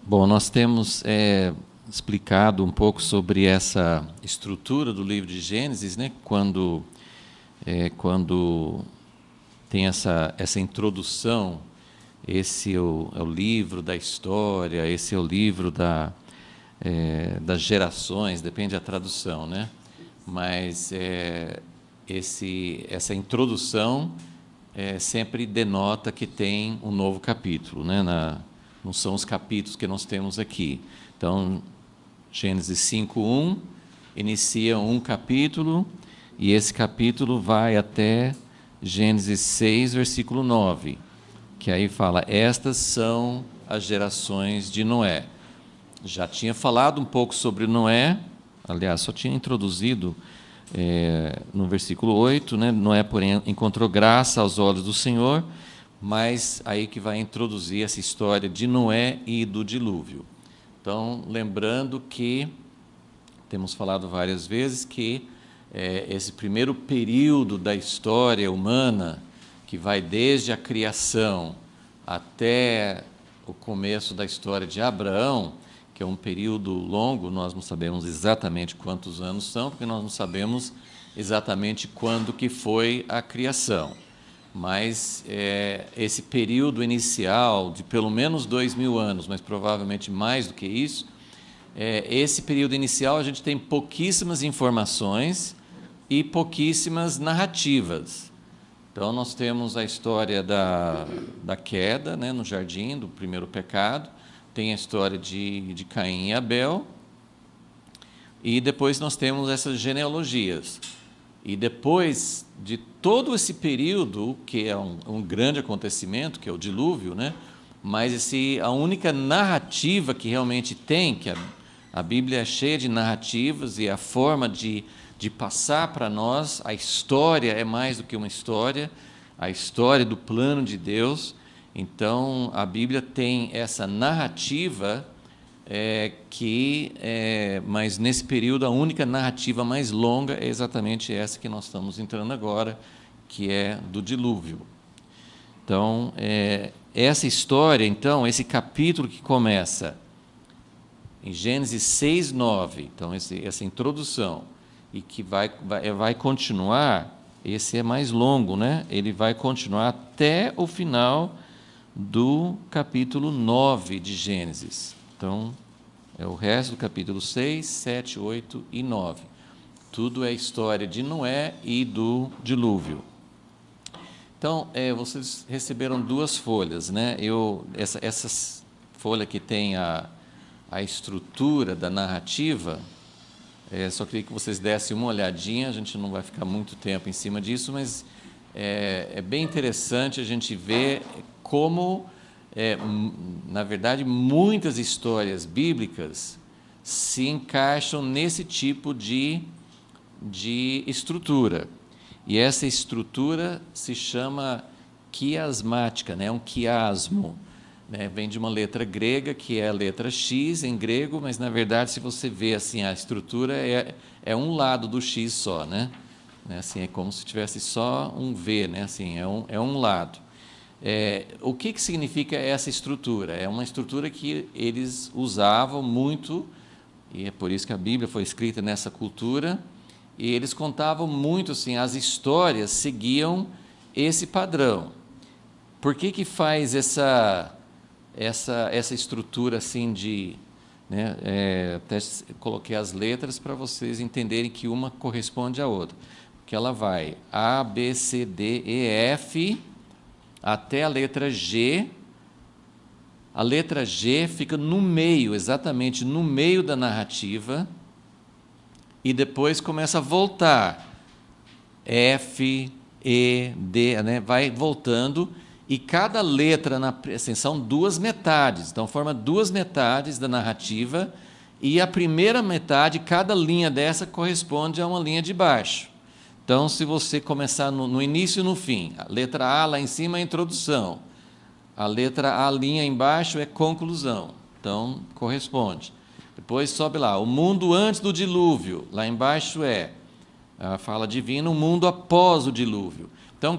Bom, nós temos explicado um pouco sobre essa estrutura do livro de Gênesis, né? Quando tem essa introdução, esse é o livro da história, esse é o livro das gerações, depende da tradução, né? Mas essa introdução sempre denota que tem um novo capítulo, né? Não são os capítulos que nós temos aqui. Então, Gênesis 5:1 inicia um capítulo, e esse capítulo vai até Gênesis 6, versículo 9, que aí fala: estas são as gerações de Noé. Já tinha falado um pouco sobre Noé, aliás, só tinha introduzido no versículo 8, né? Noé, porém, encontrou graça aos olhos do Senhor, mas aí que vai introduzir essa história de Noé e do dilúvio. Então, lembrando que, temos falado várias vezes, que esse primeiro período da história humana, que vai desde a criação até o começo da história de Abraão, que é um período longo, nós não sabemos exatamente quantos anos são, porque nós não sabemos exatamente quando que foi a criação. Mas esse período inicial, de pelo menos 2000 anos, mas provavelmente mais do que isso, esse período inicial a gente tem pouquíssimas informações e pouquíssimas narrativas. Então, nós temos a história da queda, né, no jardim, do primeiro pecado, tem a história de Caim e Abel, e depois nós temos essas genealogias. E depois de todo esse período, que é um grande acontecimento, que é o dilúvio, né? Mas a única narrativa que realmente tem, que a Bíblia é cheia de narrativas, e a forma de passar para nós, a história é mais do que uma história, a história do plano de Deus. Então, a Bíblia tem essa narrativa, mas nesse período a única narrativa mais longa é exatamente essa que nós estamos entrando agora, que é do dilúvio. Então, essa história, então, esse capítulo que começa em Gênesis 6:9, então essa introdução, e que vai continuar, esse é mais longo, né? Ele vai continuar até o final do capítulo 9 de Gênesis. Então, é o resto do capítulo 6, 7, 8 e 9. Tudo é história de Noé e do dilúvio. Então, vocês receberam duas folhas, né? Essa folha que tem a estrutura da narrativa, só queria que vocês dessem uma olhadinha, a gente não vai ficar muito tempo em cima disso, mas é bem interessante a gente ver como, na verdade, muitas histórias bíblicas se encaixam nesse tipo de estrutura. E essa estrutura se chama quiasmática, né? Um quiasmo, né? Vem de uma letra grega, que é a letra X em grego, mas, na verdade, se você vê assim, a estrutura é um lado do X só, né? Assim, é como se tivesse só um V, né? Assim, é um lado. O que significa essa estrutura? É uma estrutura que eles usavam muito, e é por isso que a Bíblia foi escrita nessa cultura, e eles contavam muito, assim, as histórias seguiam esse padrão. Por que faz essa estrutura assim de... né, até coloquei as letras para vocês entenderem que uma corresponde à outra. Porque ela vai A, B, C, D, E, F, até a letra G. A letra G fica no meio, exatamente no meio da narrativa, e depois começa a voltar. F, E, D, né? Vai voltando, e cada letra, assim, são duas metades, então forma duas metades da narrativa, e a primeira metade, cada linha dessa corresponde a uma linha de baixo. Então, se você começar no início e no fim, a letra A lá em cima é a introdução, a letra A linha embaixo é conclusão, então corresponde. Depois sobe lá, o mundo antes do dilúvio, lá embaixo é a fala divina, o mundo após o dilúvio. Então,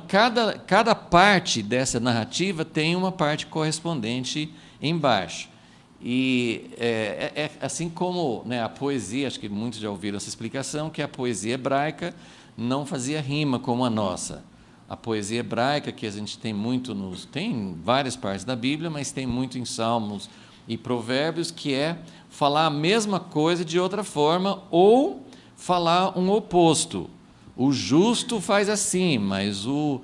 cada parte dessa narrativa tem uma parte correspondente embaixo. E é assim como, né, a poesia, acho que muitos já ouviram essa explicação, que a poesia hebraica não fazia rima como a nossa. A poesia hebraica, que a gente tem muito tem em várias partes da Bíblia, mas tem muito em Salmos e Provérbios, que é falar a mesma coisa de outra forma ou falar um oposto. O justo faz assim, mas o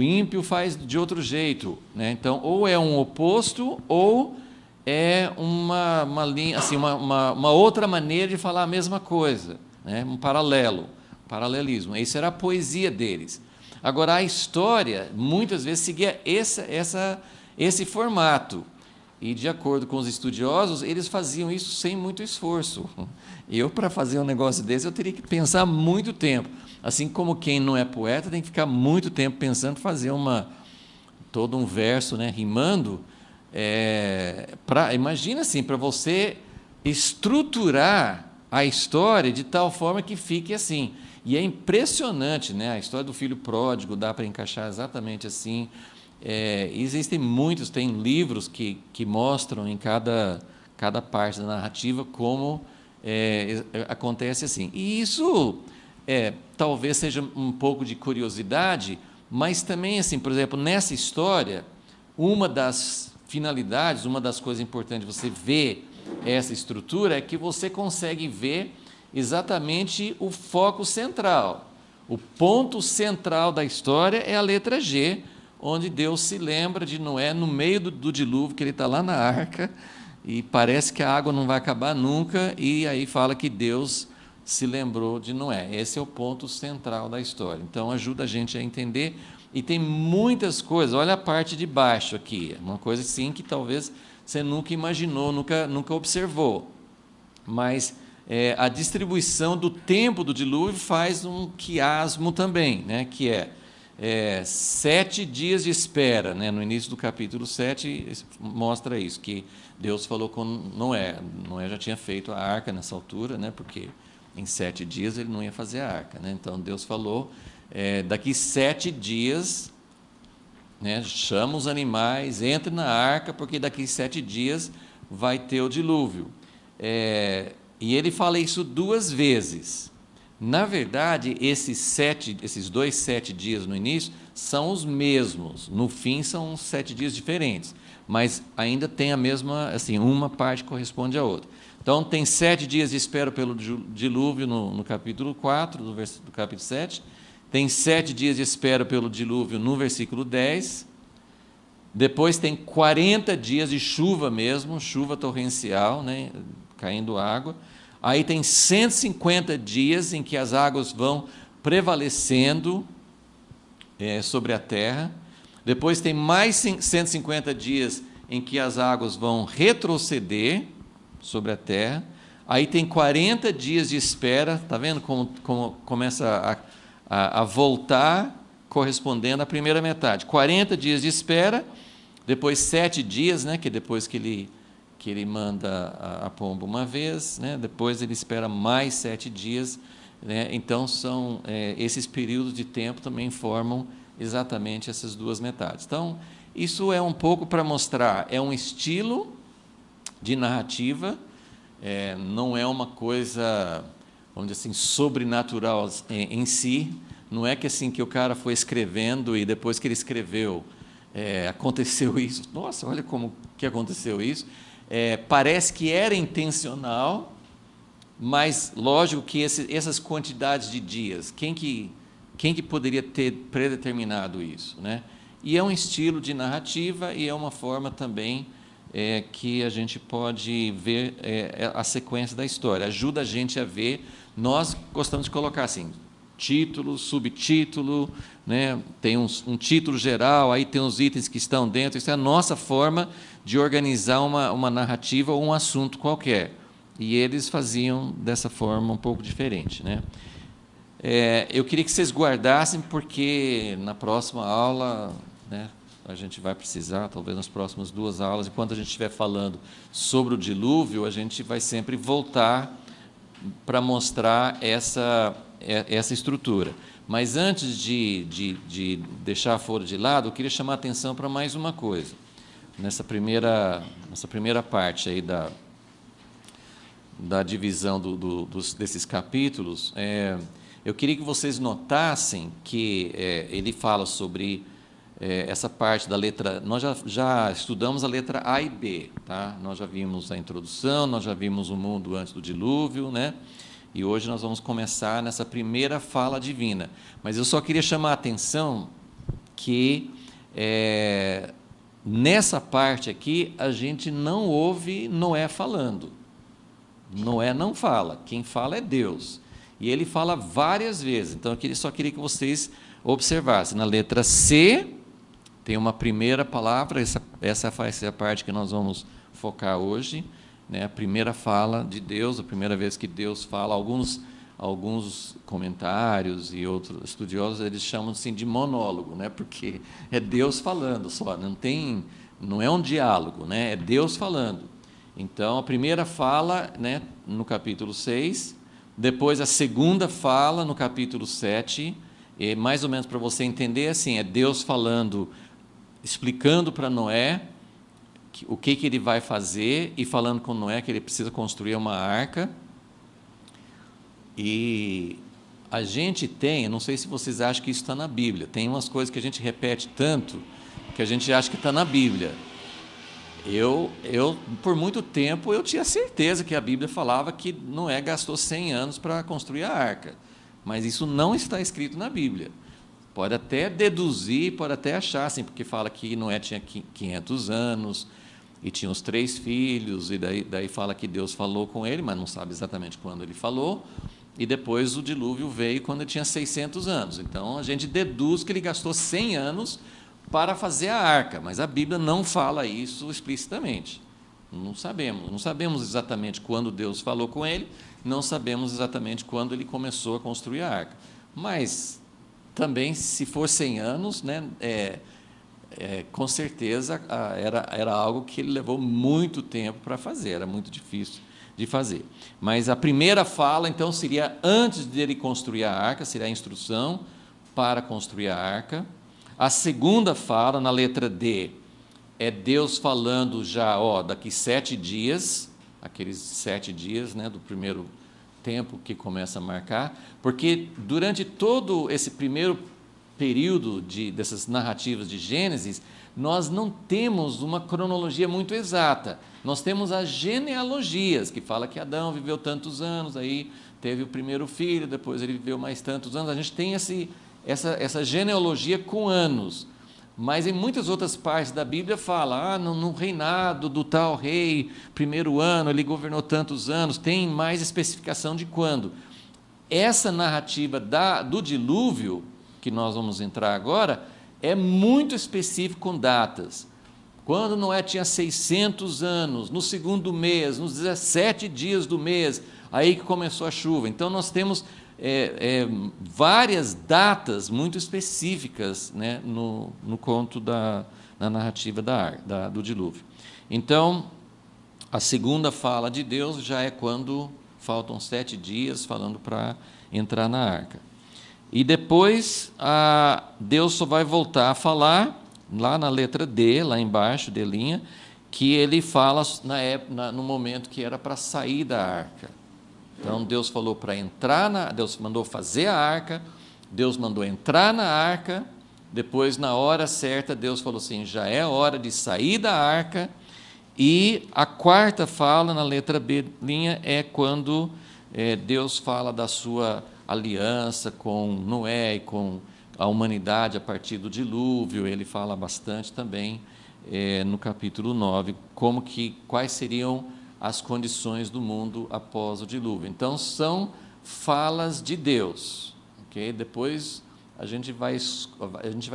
ímpio faz de outro jeito, né? Então, ou é um oposto ou é uma linha, assim, uma outra maneira de falar a mesma coisa, né? Um paralelismo. Isso era a poesia deles. Agora, a história, muitas vezes, seguia esse formato. E, de acordo com os estudiosos, eles faziam isso sem muito esforço. Eu, para fazer um negócio desse, eu teria que pensar muito tempo. Assim como quem não é poeta tem que ficar muito tempo pensando fazer todo um verso, né, rimando. Imagina assim, para você estruturar a história de tal forma que fique assim. E é impressionante, né? A história do filho pródigo dá para encaixar exatamente assim. Existem muitos, tem livros que mostram em cada parte da narrativa como acontece assim. E isso talvez seja um pouco de curiosidade, mas também, assim, por exemplo, nessa história, uma das finalidades, uma das coisas importantes de você ver essa estrutura é que você consegue ver exatamente o foco central. O ponto central da história é a letra G, onde Deus se lembra de Noé no meio do dilúvio, que ele está lá na arca, e parece que a água não vai acabar nunca, e aí fala que Deus se lembrou de Noé. Esse é o ponto central da história. Então, ajuda a gente a entender. E tem muitas coisas, olha a parte de baixo aqui, uma coisa assim que talvez você nunca imaginou, nunca observou. Mas a distribuição do tempo do dilúvio faz um quiasmo também, né? Que 7 dias de espera, né? No início do capítulo 7 mostra isso, que Deus falou com Noé. Noé já tinha feito a arca nessa altura, né? Porque em 7 dias ele não ia fazer a arca, né? Então Deus falou, daqui 7 dias, né, chama os animais, entre na arca, porque daqui 7 dias vai ter o dilúvio. E ele fala isso 2 vezes. Na verdade, esses 2 7 dias no início são os mesmos. No fim, são 7 dias diferentes. Mas ainda tem a mesma, assim, uma parte corresponde à outra. Então, tem 7 dias de espera pelo dilúvio no capítulo 4, do capítulo 7. Tem 7 dias de espera pelo dilúvio no versículo 10. Depois tem 40 dias de chuva mesmo, chuva torrencial, né, caindo água. Aí tem 150 dias em que as águas vão prevalecendo sobre a terra. Depois tem mais 150 dias em que as águas vão retroceder sobre a terra. Aí tem 40 dias de espera, está vendo como começa a voltar, correspondendo à primeira metade. 40 dias de espera, depois 7 dias, né, que depois que ele manda a pomba uma vez, né, depois ele espera mais 7 dias, né, então esses períodos de tempo também formam exatamente essas 2 metades. Então, isso é um pouco para mostrar, é um estilo de narrativa, não é uma coisa, vamos dizer assim, sobrenatural em si, não é que assim que o cara foi escrevendo e depois que ele escreveu, aconteceu isso, nossa, olha como que aconteceu isso, parece que era intencional, mas lógico que essas quantidades de dias, quem que poderia ter predeterminado isso, né? E é um estilo de narrativa e é uma forma também que a gente pode ver a sequência da história, ajuda a gente a ver. Nós gostamos de colocar assim, título, subtítulo, né? Tem um título geral, aí tem os itens que estão dentro, isso é a nossa forma de organizar uma narrativa ou um assunto qualquer, e eles faziam dessa forma um pouco diferente, né? Eu queria que vocês guardassem, porque na próxima aula, né, a gente vai precisar, talvez nas próximas 2 aulas, enquanto a gente estiver falando sobre o dilúvio, a gente vai sempre voltar para mostrar essa estrutura. Mas antes de deixar a folha de lado, eu queria chamar a atenção para mais uma coisa. nessa primeira parte aí da divisão desses capítulos, eu queria que vocês notassem que ele fala sobre essa parte da letra. Nós já estudamos a letra A e B, tá? Nós já vimos a introdução, nós já vimos o mundo antes do dilúvio, né? E hoje nós vamos começar nessa primeira fala divina. Mas eu só queria chamar a atenção que nessa parte aqui a gente não ouve Noé falando. Noé não fala, quem fala é Deus. E ele fala várias vezes. Então eu só queria que vocês observassem. Na letra C tem uma primeira palavra, essa vai ser a parte que nós vamos focar hoje, né? A primeira fala de Deus, a primeira vez que Deus fala. Alguns comentários e outros estudiosos, eles chamam assim de monólogo, né? Porque é Deus falando só, não é um diálogo, né? É Deus falando. Então, a primeira fala, né, no capítulo 6, depois a segunda fala no capítulo 7, e mais ou menos para você entender, assim, é Deus falando, explicando para Noé o que ele vai fazer e falando com Noé que ele precisa construir uma arca. E a gente tem, eu não sei se vocês acham que isso está na Bíblia, tem umas coisas que a gente repete tanto que a gente acha que está na Bíblia. Eu, por muito tempo, eu tinha certeza que a Bíblia falava que Noé gastou 100 anos para construir a arca, mas isso não está escrito na Bíblia. Pode até deduzir, pode até achar, assim, porque fala que Noé tinha 500 anos e tinha os 3 filhos, e daí fala que Deus falou com ele, mas não sabe exatamente quando ele falou, e depois o dilúvio veio quando ele tinha 600 anos. Então, a gente deduz que ele gastou 100 anos para fazer a arca, mas a Bíblia não fala isso explicitamente. Não sabemos exatamente quando Deus falou com ele, não sabemos exatamente quando ele começou a construir a arca. Mas também, se for 100 anos, né, com certeza era algo que ele levou muito tempo para fazer, era muito difícil de fazer. Mas a primeira fala, então, seria antes de ele construir a arca, seria a instrução para construir a arca. A segunda fala, na letra D, é Deus falando já, daqui 7 dias, aqueles 7 dias, né, do primeiro tempo que começa a marcar, porque durante todo esse primeiro período dessas narrativas de Gênesis, nós não temos uma cronologia muito exata. Nós temos as genealogias, que fala que Adão viveu tantos anos, aí teve o primeiro filho, depois ele viveu mais tantos anos. A gente tem essa genealogia com anos, mas em muitas outras partes da Bíblia fala, no reinado do tal rei, primeiro ano, ele governou tantos anos, tem mais especificação de quando. Essa narrativa do dilúvio, que nós vamos entrar agora, é muito específico com datas. Quando Noé tinha 600 anos, no segundo mês, nos 17 dias do mês, aí que começou a chuva. Então, nós temos várias datas muito específicas, né, no conto na narrativa do dilúvio. Então, a segunda fala de Deus já é quando faltam 7 dias, falando para entrar na arca. E depois, Deus só vai voltar a falar, lá na letra D, lá embaixo, D linha, que ele fala no momento que era para sair da arca. Então, Deus falou para entrar, Deus mandou fazer a arca, Deus mandou entrar na arca, depois, na hora certa, Deus falou assim, já é hora de sair da arca, e a quarta fala, na letra B linha, é quando Deus fala da sua aliança com Noé e com a humanidade a partir do dilúvio. Ele fala bastante também no capítulo 9, quais seriam as condições do mundo após o dilúvio. Então, são falas de Deus. Okay? Depois, a gente vai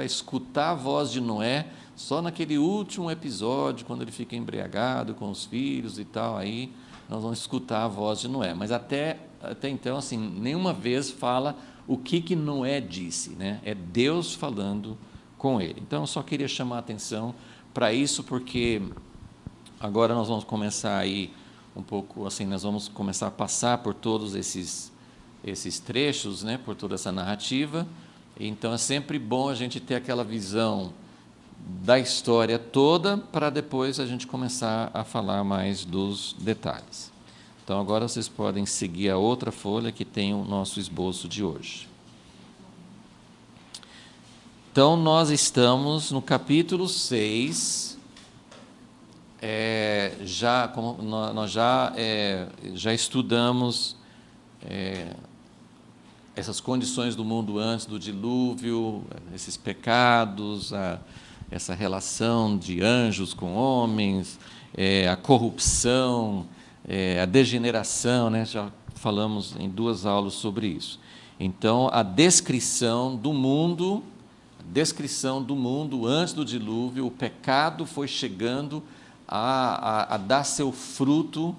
escutar a voz de Noé só naquele último episódio, quando ele fica embriagado com os filhos e tal, aí nós vamos escutar a voz de Noé. Mas até então, assim, nenhuma vez fala o que Noé disse, né? É Deus falando com ele. Então, eu só queria chamar a atenção para isso, porque agora nós vamos começar aí um pouco, assim, nós vamos começar a passar por todos esses trechos, né? Por toda essa narrativa. Então, é sempre bom a gente ter aquela visão da história toda, para depois a gente começar a falar mais dos detalhes. Então, agora vocês podem seguir a outra folha que tem o nosso esboço de hoje. Então, nós estamos no capítulo 6, nós já estudamos essas condições do mundo antes do dilúvio, esses pecados, essa relação de anjos com homens, a corrupção, a degeneração, né? Já falamos em 2 aulas sobre isso. Então, a descrição do mundo antes do dilúvio, o pecado foi chegando a dar seu fruto,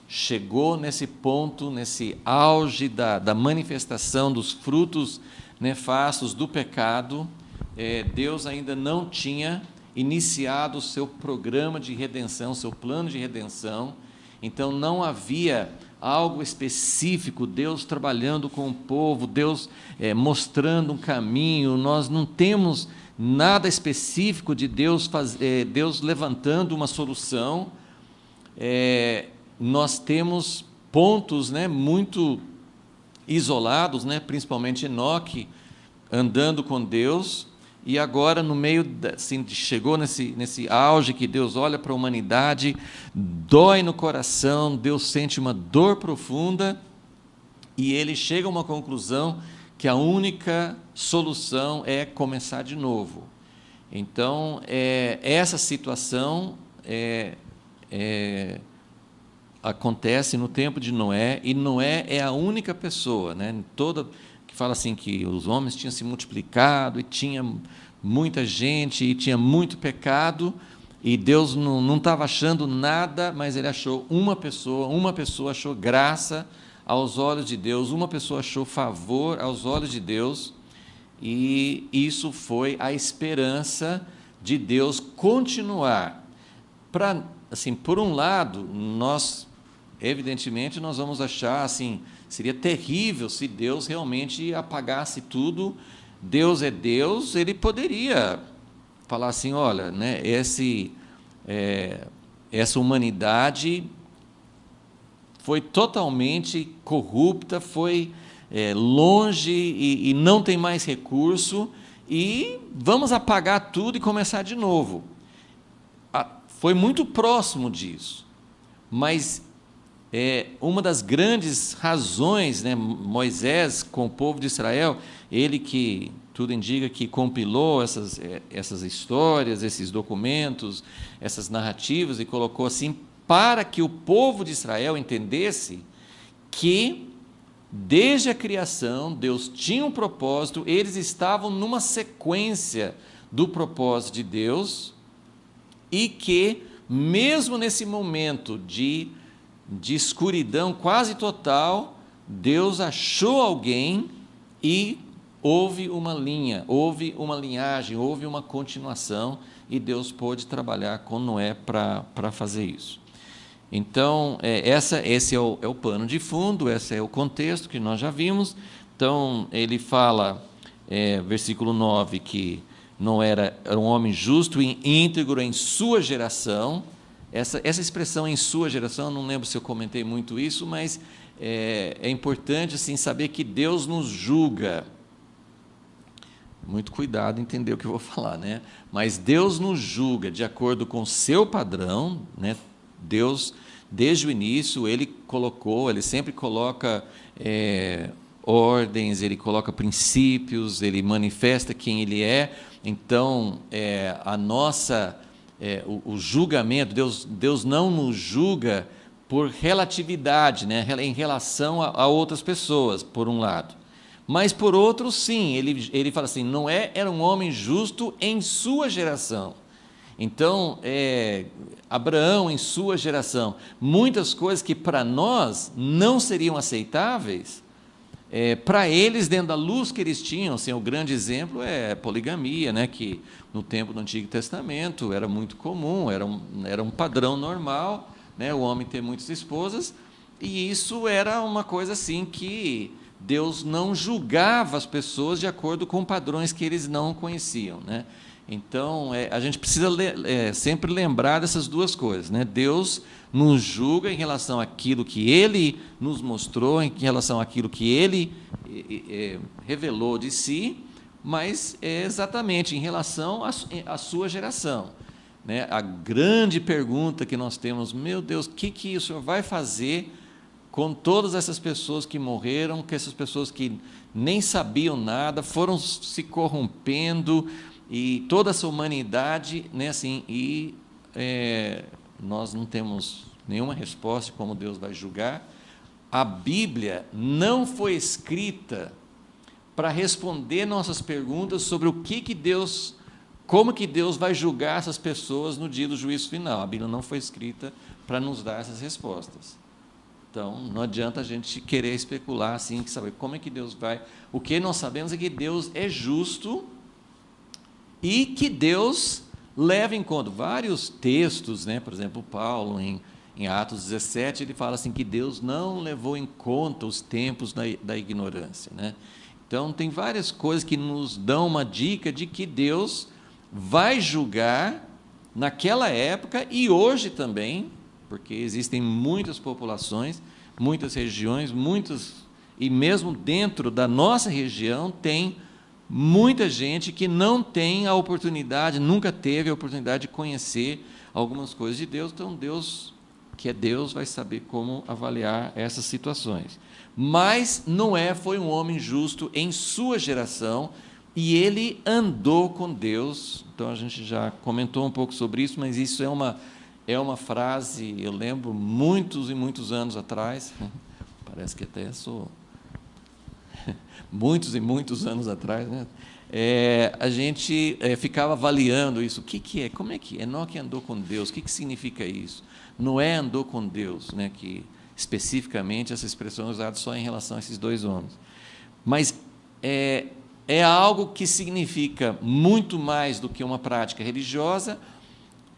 chegou nesse ponto, nesse auge da manifestação dos frutos nefastos do pecado. Deus ainda não tinha iniciado o seu programa de redenção, seu plano de redenção, então não havia algo específico, Deus trabalhando com o povo, Deus mostrando um caminho. Nós não temos nada específico de Deus Deus levantando uma solução. Nós temos pontos, né, muito isolados, né, principalmente Enoque andando com Deus, e agora no meio, assim, chegou nesse auge que Deus olha para a humanidade, dói no coração, Deus sente uma dor profunda, e ele chega a uma conclusão que a única solução é começar de novo. Então, essa situação acontece no tempo de Noé, e Noé é a única pessoa, né, que fala assim que os homens tinham se multiplicado, e tinha muita gente, e tinha muito pecado, e Deus não estava achando nada, mas ele achou uma pessoa achou graça aos olhos de Deus, uma pessoa achou favor aos olhos de Deus, e isso foi a esperança de Deus continuar. Assim, por um lado, evidentemente, nós vamos achar assim, seria terrível se Deus realmente apagasse tudo. Deus é Deus, ele poderia falar assim, olha, né, essa humanidade foi totalmente corrupta, foi longe e não tem mais recurso, e vamos apagar tudo e começar de novo. Foi muito próximo disso, mas uma das grandes razões, né, Moisés com o povo de Israel, ele que tudo indica que compilou essas histórias, esses documentos, essas narrativas, e colocou assim, para que o povo de Israel entendesse que desde a criação Deus tinha um propósito, eles estavam numa sequência do propósito de Deus, e que mesmo nesse momento de escuridão quase total, Deus achou alguém, e houve uma linhagem, houve uma continuação, e Deus pôde trabalhar com Noé para fazer isso. Então, esse é o pano de fundo, esse é o contexto que nós já vimos. Então, ele fala, versículo 9, que Noé era um homem justo e íntegro em sua geração. Essa expressão em sua geração, não lembro se eu comentei muito isso, mas é importante assim, saber que Deus nos julga. Muito cuidado em entender o que eu vou falar, né? Mas Deus nos julga de acordo com o seu padrão, né? Deus, desde o início, ele sempre coloca ordens, ele coloca princípios, ele manifesta quem ele é. Então, o julgamento, Deus não nos julga por relatividade, né, em relação a outras pessoas, por um lado. Mas, por outro, sim, ele fala assim, Noé era um homem justo em sua geração. Então, Abraão em sua geração, muitas coisas que para nós não seriam aceitáveis, para eles, dentro da luz que eles tinham, assim, o grande exemplo é a poligamia, né, que no tempo do Antigo Testamento era muito comum, era um padrão normal, né, o homem ter muitas esposas, e isso era uma coisa assim que Deus não julgava as pessoas de acordo com padrões que eles não conheciam, né? Então, a gente precisa sempre lembrar dessas duas coisas, né? Deus nos julga em relação àquilo que Ele nos mostrou, em relação àquilo que Ele revelou de si, mas exatamente em relação à sua geração, né? A grande pergunta que nós temos, meu Deus, o que o Senhor vai fazer com todas essas pessoas que morreram, com essas pessoas que nem sabiam nada, foram se corrompendo, e toda essa humanidade, né, assim, nós não temos nenhuma resposta de como Deus vai julgar. A Bíblia não foi escrita para responder nossas perguntas sobre como que Deus vai julgar essas pessoas no dia do juízo final. A Bíblia não foi escrita para nos dar essas respostas. Então, não adianta a gente querer especular assim, que saber como é que Deus vai. O que nós sabemos é que Deus é justo e que Deus leva em conta vários textos, né? Por exemplo, Paulo, em Atos 17, ele fala assim que Deus não levou em conta os tempos da ignorância, né? Então, tem várias coisas que nos dão uma dica de que Deus vai julgar naquela época e hoje também, porque existem muitas populações, muitas regiões, e mesmo dentro da nossa região tem muita gente que não tem a oportunidade, nunca teve a oportunidade de conhecer algumas coisas de Deus. Então, Deus, que é Deus, vai saber como avaliar essas situações. Mas Noé foi um homem justo em sua geração, e ele andou com Deus. Então, a gente já comentou um pouco sobre isso, mas isso é uma frase, eu lembro, muitos e muitos anos atrás, parece que até sou... muitos e muitos anos atrás, né? A gente ficava avaliando isso. O que é? Como é que Enoque andou com Deus? O que significa isso? Noé andou com Deus, né? Que especificamente essa expressão é usada só em relação a esses dois homens. Mas é algo que significa muito mais do que uma prática religiosa,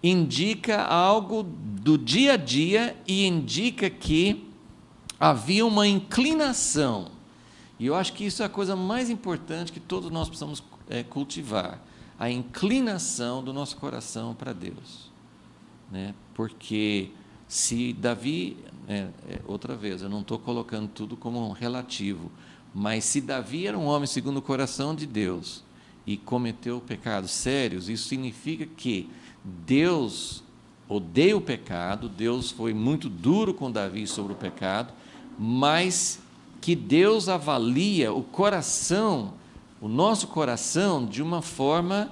indica algo do dia a dia e indica que havia uma inclinação. E eu acho que isso é a coisa mais importante que todos nós precisamos cultivar, a inclinação do nosso coração para Deus, né? Porque se Davi, outra vez, eu não estou colocando tudo como um relativo, mas se Davi era um homem segundo o coração de Deus e cometeu pecados sérios, isso significa que Deus odeia o pecado, Deus foi muito duro com Davi sobre o pecado, mas que Deus avalia o coração, o nosso coração, de uma forma,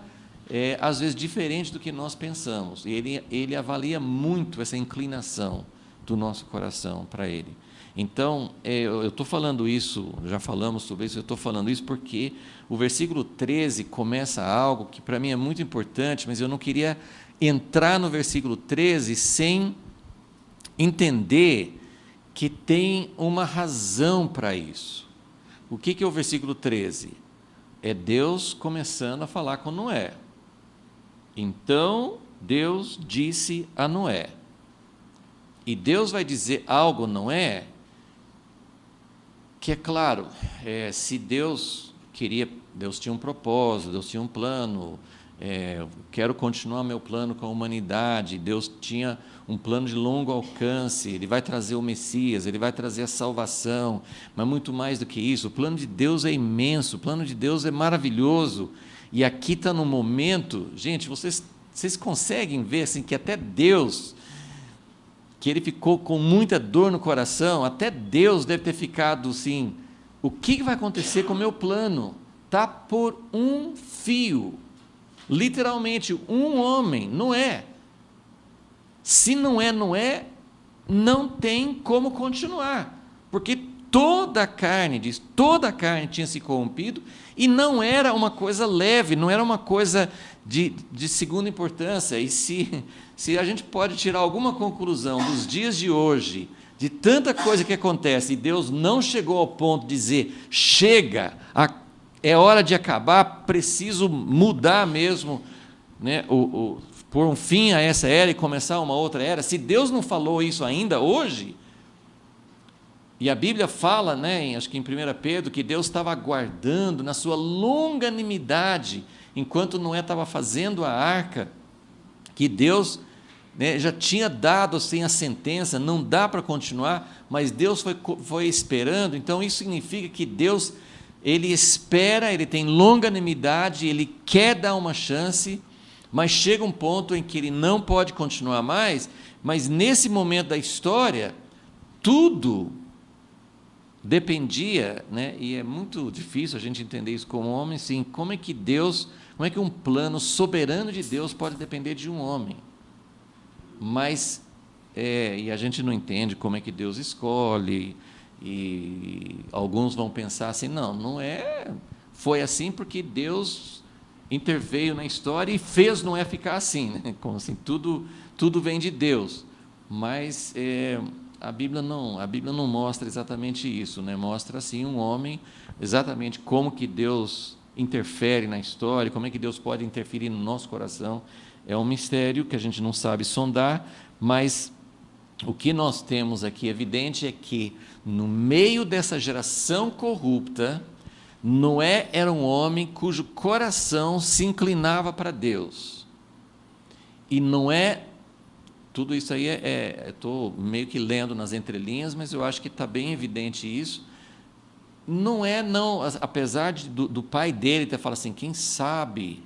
às vezes, diferente do que nós pensamos. Ele avalia muito essa inclinação do nosso coração para Ele. Então, eu estou falando isso, já falamos sobre isso, eu estou falando isso porque o versículo 13 começa algo que para mim é muito importante, mas eu não queria entrar no versículo 13 sem entender que tem uma razão para isso. O que é o versículo 13? É Deus começando a falar com Noé. Então, Deus disse a Noé. E Deus vai dizer algo a Noé, que é claro, se Deus queria, Deus tinha um propósito, Deus tinha um plano, quero continuar meu plano com a humanidade, Deus tinha um plano de longo alcance, Ele vai trazer o Messias, Ele vai trazer a salvação, mas muito mais do que isso, o plano de Deus é imenso, o plano de Deus é maravilhoso, e aqui está no momento, gente, vocês conseguem ver assim, que até Deus, que Ele ficou com muita dor no coração, até Deus deve ter ficado assim, o que vai acontecer com o meu plano? Está por um fio, literalmente, um homem, Noé. Se Noé, não tem como continuar, porque toda a carne tinha se corrompido, e não era uma coisa leve, não era uma coisa de segunda importância. E se a gente pode tirar alguma conclusão dos dias de hoje, de tanta coisa que acontece, e Deus não chegou ao ponto de dizer, chega, é hora de acabar, preciso mudar mesmo, né, pôr um fim a essa era e começar uma outra era, se Deus não falou isso ainda hoje, E a Bíblia fala, né, acho que em 1 Pedro, que Deus estava aguardando na sua longanimidade, enquanto Noé estava fazendo a arca, que Deus, né, já tinha dado assim a sentença, não dá para continuar, mas Deus foi esperando. Então isso significa que Deus, ele espera, ele tem longanimidade, ele quer dar uma chance, mas chega um ponto em que ele não pode continuar mais. Mas nesse momento da história, tudo dependia, né? E é muito difícil a gente entender isso como homem, sim. Como é que um plano soberano de Deus pode depender de um homem? Mas, e a gente não entende como é que Deus escolhe, e alguns vão pensar assim, não foi assim porque Deus interveio na história e fez Noé ficar assim, né? Como assim, tudo vem de Deus. Mas a Bíblia não mostra exatamente isso, né? Mostra assim um homem, exatamente como que Deus interfere na história, como é que Deus pode interferir no nosso coração. É um mistério que a gente não sabe sondar, mas o que nós temos aqui evidente é que no meio dessa geração corrupta, Noé era um homem cujo coração se inclinava para Deus. E Noé, tudo isso aí estou meio que lendo nas entrelinhas, mas eu acho que está bem evidente isso. Não, apesar do pai dele ter falado assim, quem sabe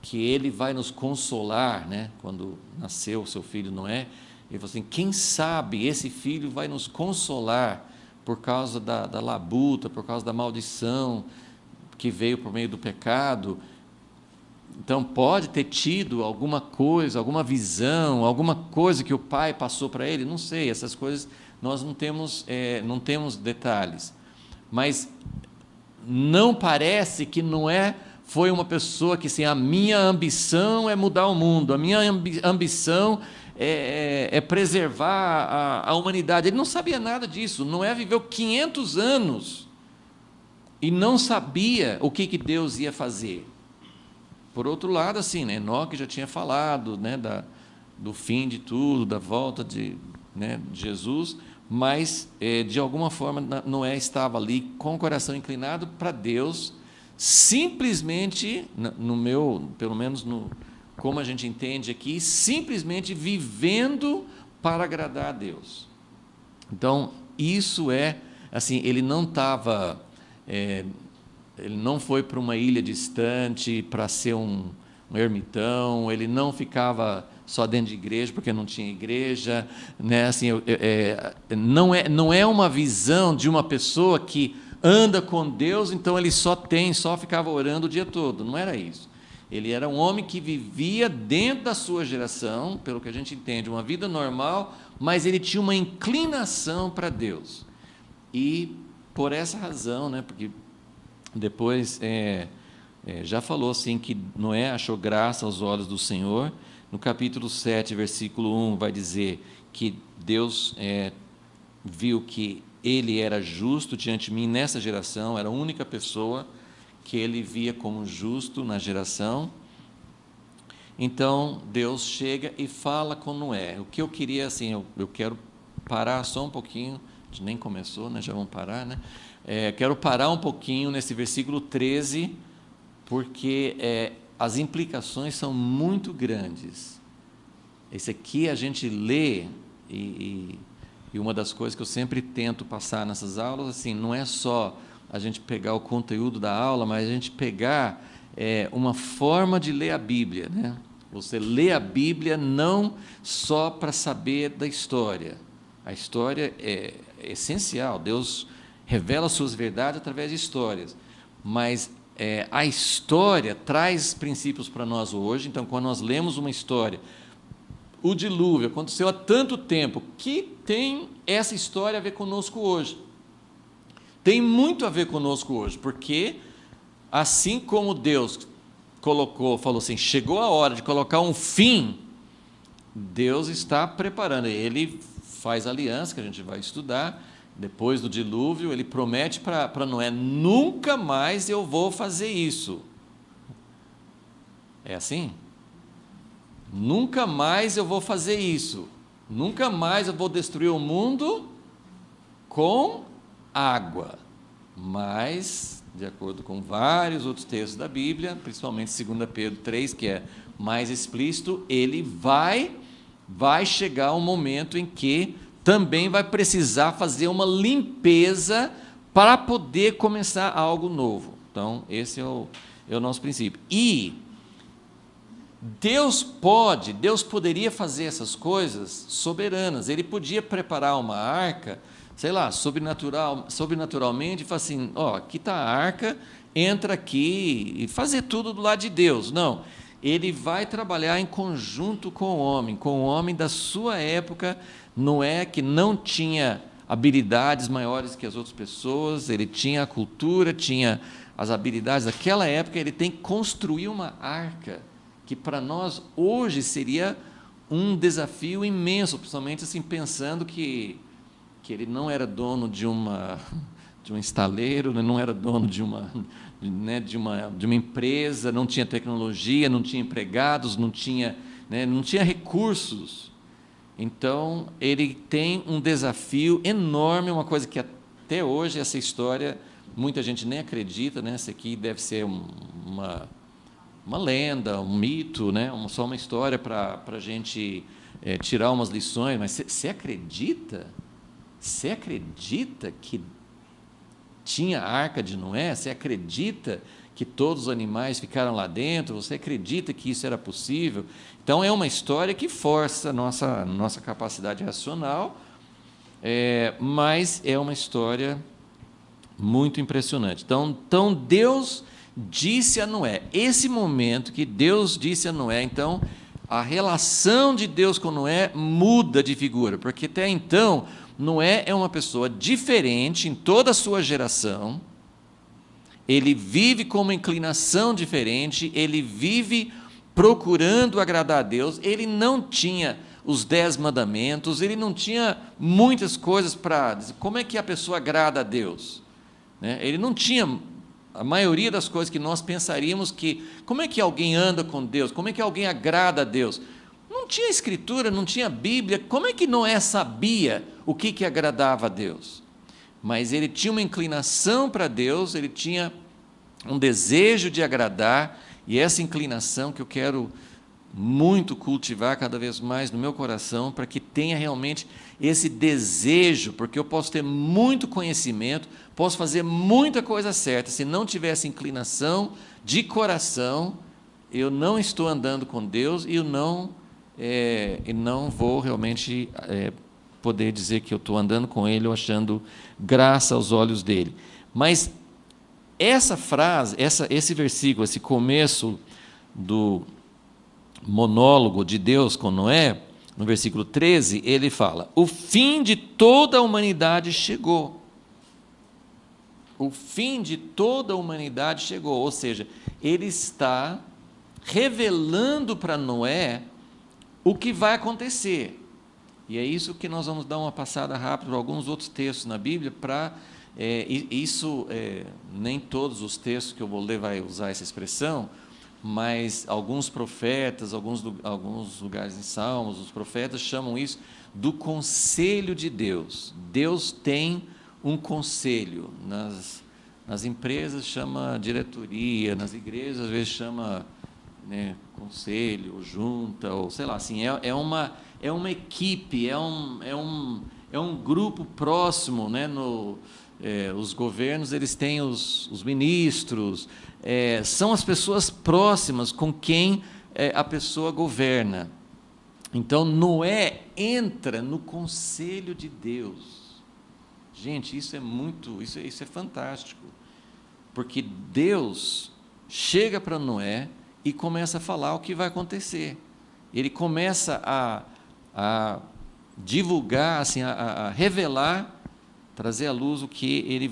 que ele vai nos consolar, né? Quando nasceu o seu filho Noé, ele falou assim, quem sabe esse filho vai nos consolar por causa da labuta, por causa da maldição que veio por meio do pecado. Então pode ter tido alguma coisa, alguma visão, alguma coisa que o pai passou para ele, não sei, essas coisas nós não temos detalhes, mas não parece que Noé foi uma pessoa que assim, a minha ambição é mudar o mundo, a minha ambição é preservar a humanidade. Ele não sabia nada disso. Noé viveu 500 anos e não sabia o que Deus ia fazer. Por outro lado, assim, né, Enoque já tinha falado, né, do fim de tudo, da volta de Jesus, mas, de alguma forma, Noé estava ali com o coração inclinado para Deus, simplesmente, pelo menos como a gente entende aqui, simplesmente vivendo para agradar a Deus. Então, isso assim, ele não estava... ele não foi para uma ilha distante para ser um ermitão, ele não ficava só dentro de igreja porque não tinha igreja, né? Assim, não é uma visão de uma pessoa que anda com Deus, então ele só ficava orando o dia todo. Não era isso. Ele era um homem que vivia dentro da sua geração, pelo que a gente entende, uma vida normal, mas ele tinha uma inclinação para Deus. E por essa razão, né, porque depois já falou assim que Noé achou graça aos olhos do Senhor. No capítulo 7, versículo 1, vai dizer que Deus viu que ele era justo diante de mim nessa geração, era a única pessoa que ele via como justo na geração. Então, Deus chega e fala com Noé. O que eu queria, assim, eu quero parar só um pouquinho, a gente nem começou, né? Já vamos parar, né? Quero parar um pouquinho nesse versículo 13, porque as implicações são muito grandes. Esse aqui a gente lê, e uma das coisas que eu sempre tento passar nessas aulas, assim, não é só a gente pegar o conteúdo da aula, mas a gente pegar uma forma de ler a Bíblia, né? Você lê a Bíblia não só para saber da história. A história é essencial, Deus revela suas verdades através de histórias, mas a história traz princípios para nós hoje. Então, quando nós lemos uma história, o dilúvio aconteceu há tanto tempo, que tem essa história a ver conosco hoje? Tem muito a ver conosco hoje, porque assim como Deus falou assim, chegou a hora de colocar um fim, Deus está preparando, ele faz aliança, que a gente vai estudar, depois do dilúvio, ele promete para Noé, nunca mais eu vou fazer isso. É assim? Nunca mais eu vou fazer isso. Nunca mais eu vou destruir o mundo com água. Mas, de acordo com vários outros textos da Bíblia, principalmente 2 Pedro 3, que é mais explícito, ele vai chegar um momento em que também vai precisar fazer uma limpeza para poder começar algo novo. Então, esse é o nosso princípio. E Deus poderia fazer essas coisas soberanas. Ele podia preparar uma arca, sei lá, sobrenaturalmente, e falar assim, aqui está a arca, entra aqui e fazer tudo do lado de Deus. Não, ele vai trabalhar em conjunto com o homem da sua época. Noé, que não tinha habilidades maiores que as outras pessoas, ele tinha a cultura, tinha as habilidades daquela época, ele tem que construir uma arca, que para nós hoje seria um desafio imenso, principalmente assim, pensando que ele não era dono de um estaleiro, não era dono de uma empresa, não tinha tecnologia, não tinha empregados, não tinha recursos. Então, ele tem um desafio enorme, uma coisa que até hoje, essa história, muita gente nem acredita, essa aqui deve ser uma lenda, um mito, só uma história para a gente tirar umas lições, mas você acredita? Você acredita que tinha a arca de Noé? Você acredita que todos os animais ficaram lá dentro? Você acredita que isso era possível? Então, é uma história que força a nossa capacidade racional, mas é uma história muito impressionante. Então, Deus disse a Noé, esse momento que Deus disse a Noé, então, a relação de Deus com Noé muda de figura, porque até então, Noé é uma pessoa diferente em toda a sua geração, ele vive com uma inclinação diferente, ele vive procurando agradar a Deus, ele não tinha os 10 mandamentos, ele não tinha muitas coisas para dizer, como é que a pessoa agrada a Deus? Ele não tinha a maioria das coisas que nós pensaríamos que, como é que alguém anda com Deus, como é que alguém agrada a Deus? Não tinha escritura, não tinha Bíblia, como é que Noé sabia o que agradava a Deus? Mas ele tinha uma inclinação para Deus, ele tinha um desejo de agradar, e essa inclinação que eu quero muito cultivar cada vez mais no meu coração, para que tenha realmente esse desejo, porque eu posso ter muito conhecimento, posso fazer muita coisa certa, se não tiver essa inclinação de coração, eu não estou andando com Deus, e eu não vou realmente poder dizer que eu estou andando com Ele, ou achando graça aos olhos dEle. Mas essa frase, esse versículo, esse começo do monólogo de Deus com Noé, no versículo 13, ele fala, o fim de toda a humanidade chegou. O fim de toda a humanidade chegou, ou seja, ele está revelando para Noé o que vai acontecer. E é isso que nós vamos dar uma passada rápida por alguns outros textos na Bíblia, nem todos os textos que eu vou ler vai usar essa expressão, mas alguns profetas, alguns lugares em Salmos, os profetas chamam isso do conselho de Deus. Deus tem um conselho, nas empresas chama diretoria, nas igrejas às vezes chama conselho, junta, ou sei lá, assim, é uma equipe, é um grupo próximo, os governos, eles têm os ministros, são as pessoas próximas com quem a pessoa governa. Então, Noé entra no conselho de Deus. Gente, isso é fantástico, porque Deus chega para Noé e começa a falar o que vai acontecer. Ele começa a divulgar, assim, a revelar, trazer à luz o que ele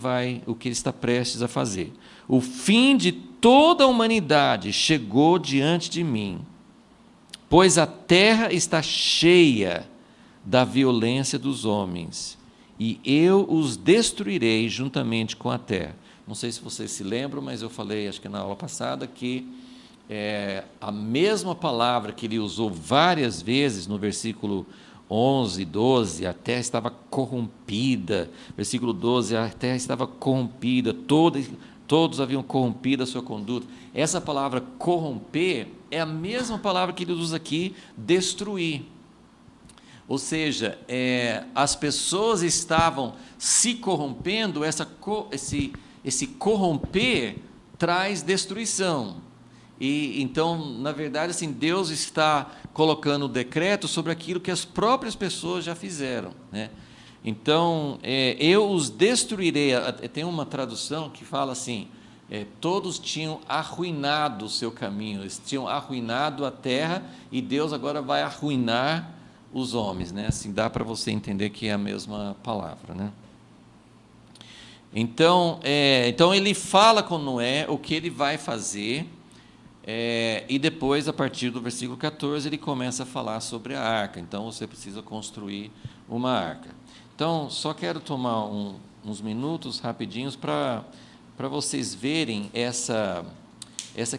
está prestes a fazer. O fim de toda a humanidade chegou diante de mim, pois a terra está cheia da violência dos homens, e eu os destruirei juntamente com a terra. Não sei se vocês se lembram, mas eu falei, acho que na aula passada, que a mesma palavra que ele usou várias vezes no versículo 11, 12, a terra estava corrompida. Versículo 12, a terra estava corrompida, todos haviam corrompido a sua conduta. Essa palavra corromper é a mesma palavra que ele usa aqui, destruir. Ou seja, as pessoas estavam se corrompendo, esse corromper traz destruição. E então, na verdade, assim, Deus está colocando o decreto sobre aquilo que as próprias pessoas já fizeram, né? Então, eu os destruirei. Tem uma tradução que fala assim, todos tinham arruinado o seu caminho, eles tinham arruinado a terra, e Deus agora vai arruinar os homens, né? Assim, dá para você entender que é a mesma palavra, né? Então ele fala com Noé o que ele vai fazer, e depois, a partir do versículo 14, ele começa a falar sobre a arca. Então, você precisa construir uma arca. Então, só quero tomar uns minutos rapidinhos para vocês verem essa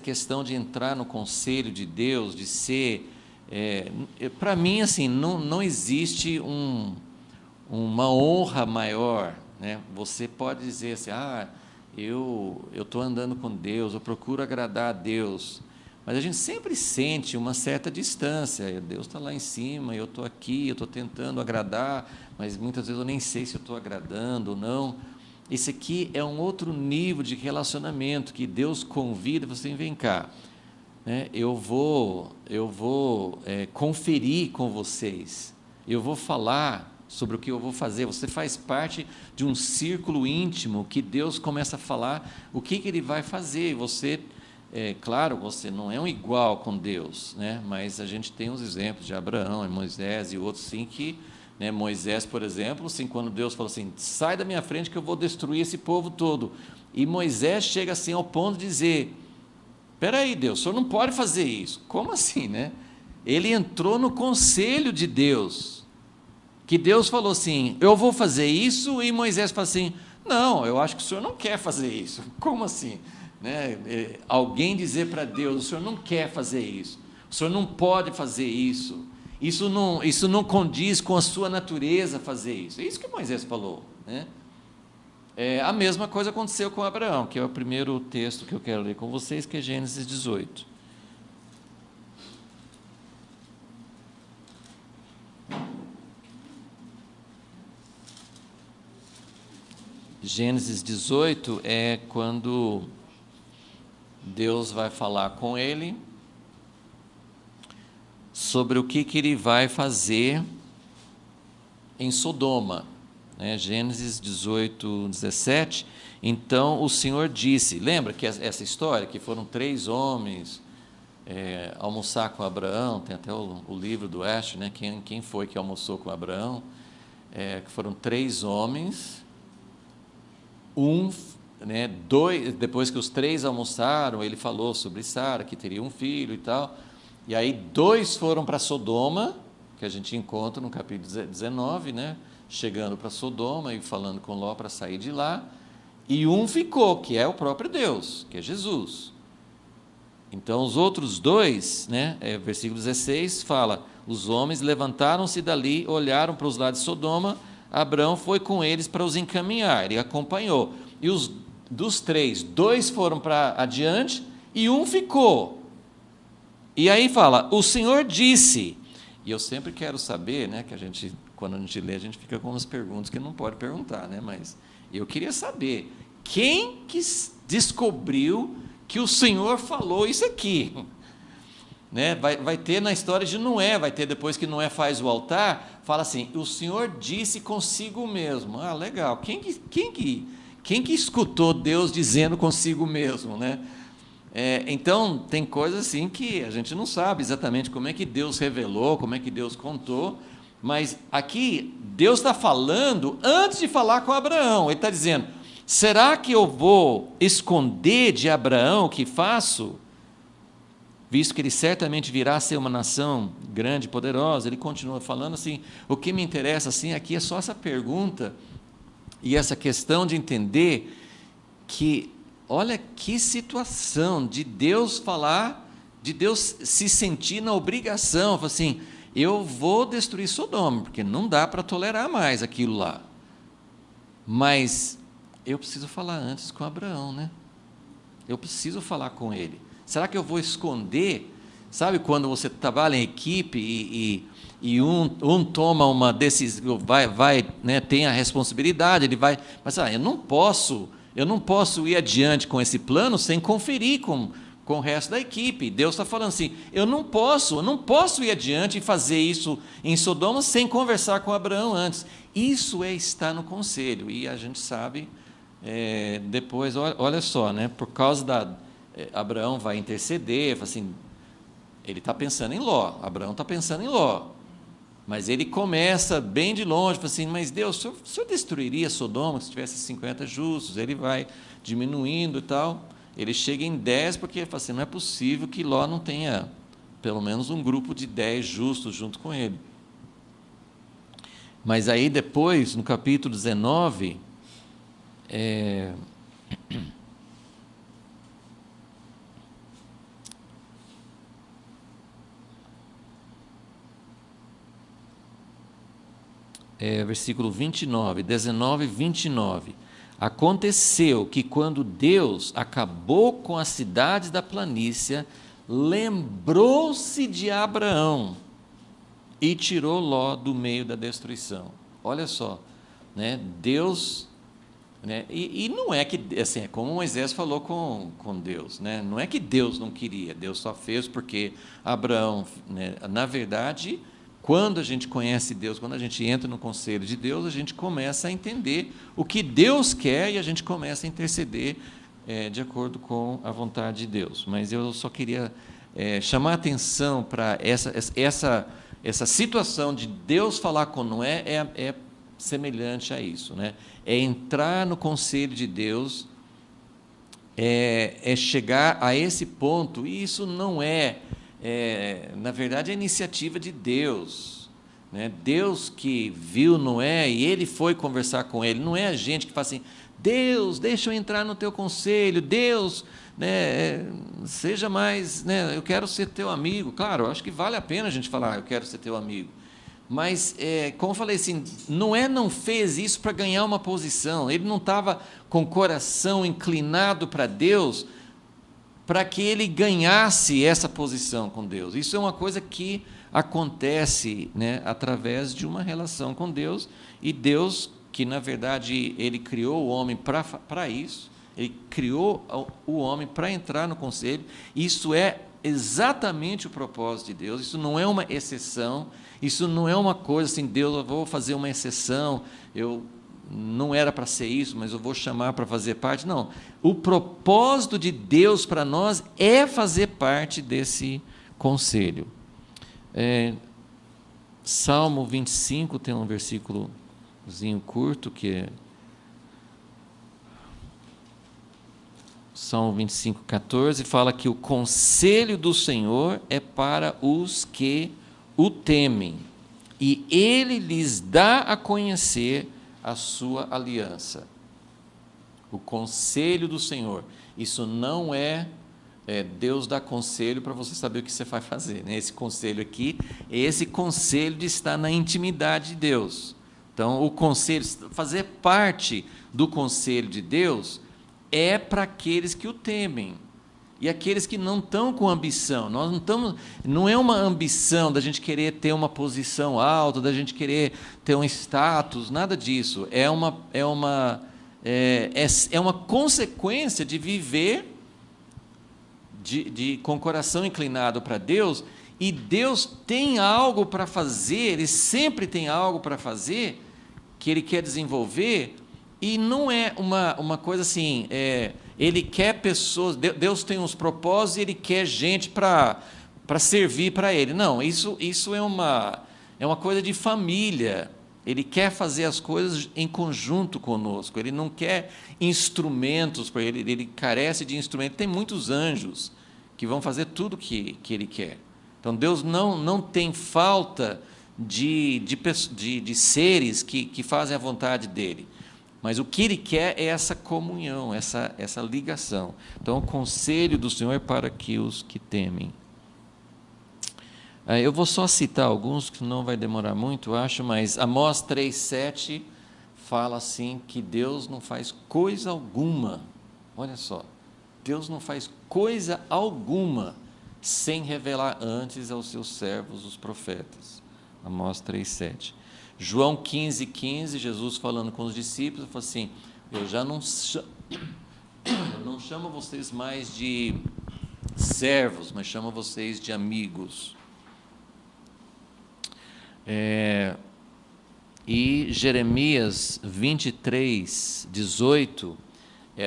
questão de entrar no conselho de Deus, de ser... para mim, assim, não existe uma honra maior, né? Você pode dizer assim, eu estou andando com Deus, eu procuro agradar a Deus, mas a gente sempre sente uma certa distância. Deus está lá em cima, eu estou aqui, eu estou tentando agradar, mas muitas vezes eu nem sei se eu estou agradando ou não. Esse aqui é um outro nível de relacionamento que Deus convida você, vem cá, né? Eu vou conferir com vocês, eu vou falar sobre o que eu vou fazer. Você faz parte de um círculo íntimo que Deus começa a falar o que Ele vai fazer. Você, claro, você não é um igual com Deus, né? Mas a gente tem uns exemplos de Abraão, Moisés e outros sim que, né, Moisés, por exemplo, assim, quando Deus falou assim, sai da minha frente que eu vou destruir esse povo todo, e Moisés chega assim ao ponto de dizer, espera aí, Deus, o senhor não pode fazer isso. Como assim, né? Ele entrou no conselho de Deus, que Deus falou assim, eu vou fazer isso, e Moisés fala assim, não, eu acho que o senhor não quer fazer isso. Como assim, né? Alguém dizer para Deus, o senhor não quer fazer isso, o senhor não pode fazer isso, isso não condiz com a sua natureza fazer isso. É isso que Moisés falou, né? A mesma coisa aconteceu com Abraão, que é o primeiro texto que eu quero ler com vocês, que é Gênesis 18. Gênesis 18 é quando Deus vai falar com ele sobre o que ele vai fazer em Sodoma, né? Gênesis 18, 17. Então o Senhor disse, lembra que essa história, que foram 3 homens almoçar com Abraão, tem até o livro do Ash, né? Quem foi que almoçou com Abraão, que foram 3 homens, né, 2, depois que os 3 almoçaram, ele falou sobre Sara, que teria um filho e tal, e aí 2 foram para Sodoma, que a gente encontra no capítulo 19, né, chegando para Sodoma e falando com Ló para sair de lá, e um ficou, que é o próprio Deus, que é Jesus. Então os outros 2, né, versículo 16 fala, os homens levantaram-se dali, olharam para os lados de Sodoma, Abraão foi com eles para os encaminhar, ele acompanhou, e dos 3, 2 foram para adiante, e um ficou, e aí fala, o Senhor disse, e eu sempre quero saber, né, que quando a gente lê, a gente fica com umas perguntas que não pode perguntar, né, mas eu queria saber, quem que descobriu que o Senhor falou isso aqui? Né? Vai ter na história de Noé, vai ter depois que Noé faz o altar, fala assim, o Senhor disse consigo mesmo. Legal, quem que escutou Deus dizendo consigo mesmo, né? Então tem coisas assim que a gente não sabe exatamente como é que Deus revelou, como é que Deus contou, mas aqui Deus está falando antes de falar com Abraão. Ele está dizendo, será que eu vou esconder de Abraão o que faço? Visto que ele certamente virá a ser uma nação grande e poderosa. Ele continua falando assim, o que me interessa assim, aqui é só essa pergunta e essa questão de entender que, olha que situação de Deus falar, de Deus se sentir na obrigação, assim, eu vou destruir Sodoma, porque não dá para tolerar mais aquilo lá. Mas eu preciso falar antes com Abraão, né? Eu preciso falar com ele. Será que eu vou esconder? Sabe quando você trabalha em equipe e um toma uma decisão, vai, né, tem a responsabilidade, ele vai, mas eu não posso ir adiante com esse plano sem conferir com o resto da equipe. Deus está falando assim, eu não posso ir adiante e fazer isso em Sodoma sem conversar com Abraão antes. Isso é estar no conselho, e a gente sabe, depois, olha só, né, por causa Abraão vai interceder, assim, ele está pensando em Ló, Abraão está pensando em Ló, mas ele começa bem de longe, fala assim, mas Deus, o senhor destruiria Sodoma se tivesse 50 justos? Ele vai diminuindo e tal, ele chega em 10, porque ele fala assim, não é possível que Ló não tenha pelo menos um grupo de 10 justos junto com ele. Mas aí depois, no capítulo 19, versículo 29, 19 e 29. Aconteceu que quando Deus acabou com as cidades da planície, lembrou-se de Abraão e tirou Ló do meio da destruição. Olha só, né? Deus, né? E não é que, assim, é como Moisés falou com Deus, né? Não é que Deus não queria, Deus só fez porque Abraão, né? Na verdade, quando a gente conhece Deus, quando a gente entra no conselho de Deus, a gente começa a entender o que Deus quer e a gente começa a interceder de acordo com a vontade de Deus. Mas eu só queria chamar a atenção para essa situação de Deus falar com Noé é semelhante a isso, né? É entrar no conselho de Deus, é chegar a esse ponto, e isso não na verdade, é iniciativa de Deus, né? Deus que viu Noé e ele foi conversar com ele, não é a gente que fala assim, Deus, deixa eu entrar no teu conselho, Deus, né, seja mais, né, eu quero ser teu amigo. Claro, eu acho que vale a pena a gente falar, eu quero ser teu amigo, mas, como eu falei assim, Noé não fez isso para ganhar uma posição, ele não estava com o coração inclinado para Deus, para que ele ganhasse essa posição com Deus. Isso é uma coisa que acontece, né, através de uma relação com Deus, e Deus, que na verdade ele criou o homem para isso, ele criou o homem para entrar no conselho. Isso é exatamente o propósito de Deus, isso não é uma exceção, isso não é uma coisa assim, Deus, eu vou fazer uma exceção, não era para ser isso, mas eu vou chamar para fazer parte. Não, o propósito de Deus para nós é fazer parte desse conselho. Salmo 25 tem um versículozinho curto, que é Salmo 25, 14, fala que o conselho do Senhor é para os que o temem, e ele lhes dá a conhecer a sua aliança. O conselho do Senhor, isso não Deus dá conselho para você saber o que você vai fazer, né? Esse conselho aqui é esse conselho de estar na intimidade de Deus. Então, o conselho, fazer parte do conselho de Deus é para aqueles que o temem, e aqueles que não estão com ambição. Nós não é uma ambição da gente querer ter uma posição alta, da gente querer ter um status, nada disso. É uma consequência de viver com o coração inclinado para Deus, e Deus tem algo para fazer, Ele sempre tem algo para fazer, que Ele quer desenvolver, e não é uma coisa assim, Ele quer pessoas, Deus tem uns propósitos e Ele quer gente para servir para Ele. Não, isso é uma coisa de família. Ele quer fazer as coisas em conjunto conosco, Ele não quer instrumentos para Ele carece de instrumentos. Tem muitos anjos que vão fazer tudo que Ele quer. Então, Deus não tem falta de seres que fazem a vontade dEle. Mas o que Ele quer é essa comunhão, essa ligação. Então, o conselho do Senhor é para que os que temem. Eu vou só citar alguns, que não vai demorar muito, eu acho, mas Amós 3,7 fala assim que Deus não faz coisa alguma, olha só, Deus não faz coisa alguma sem revelar antes aos seus servos, os profetas. Amós 3,7. João 15,15, Jesus falando com os discípulos, falou assim: eu já não chamo vocês mais de servos, mas chamo vocês de amigos. E Jeremias 23,18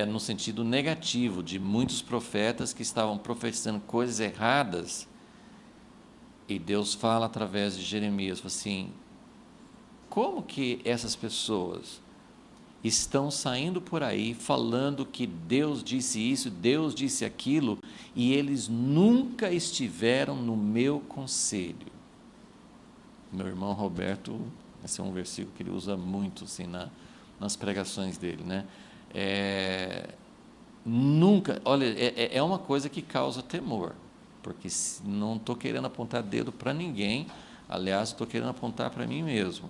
no sentido negativo, de muitos profetas que estavam profetizando coisas erradas, e Deus fala através de Jeremias, assim, como que essas pessoas estão saindo por aí falando que Deus disse isso, Deus disse aquilo, e eles nunca estiveram no meu conselho? Meu irmão Roberto, esse é um versículo que ele usa muito assim, nas pregações dele, né? Nunca, olha, é uma coisa que causa temor, porque não estou querendo apontar dedo para ninguém, aliás, estou querendo apontar para mim mesmo.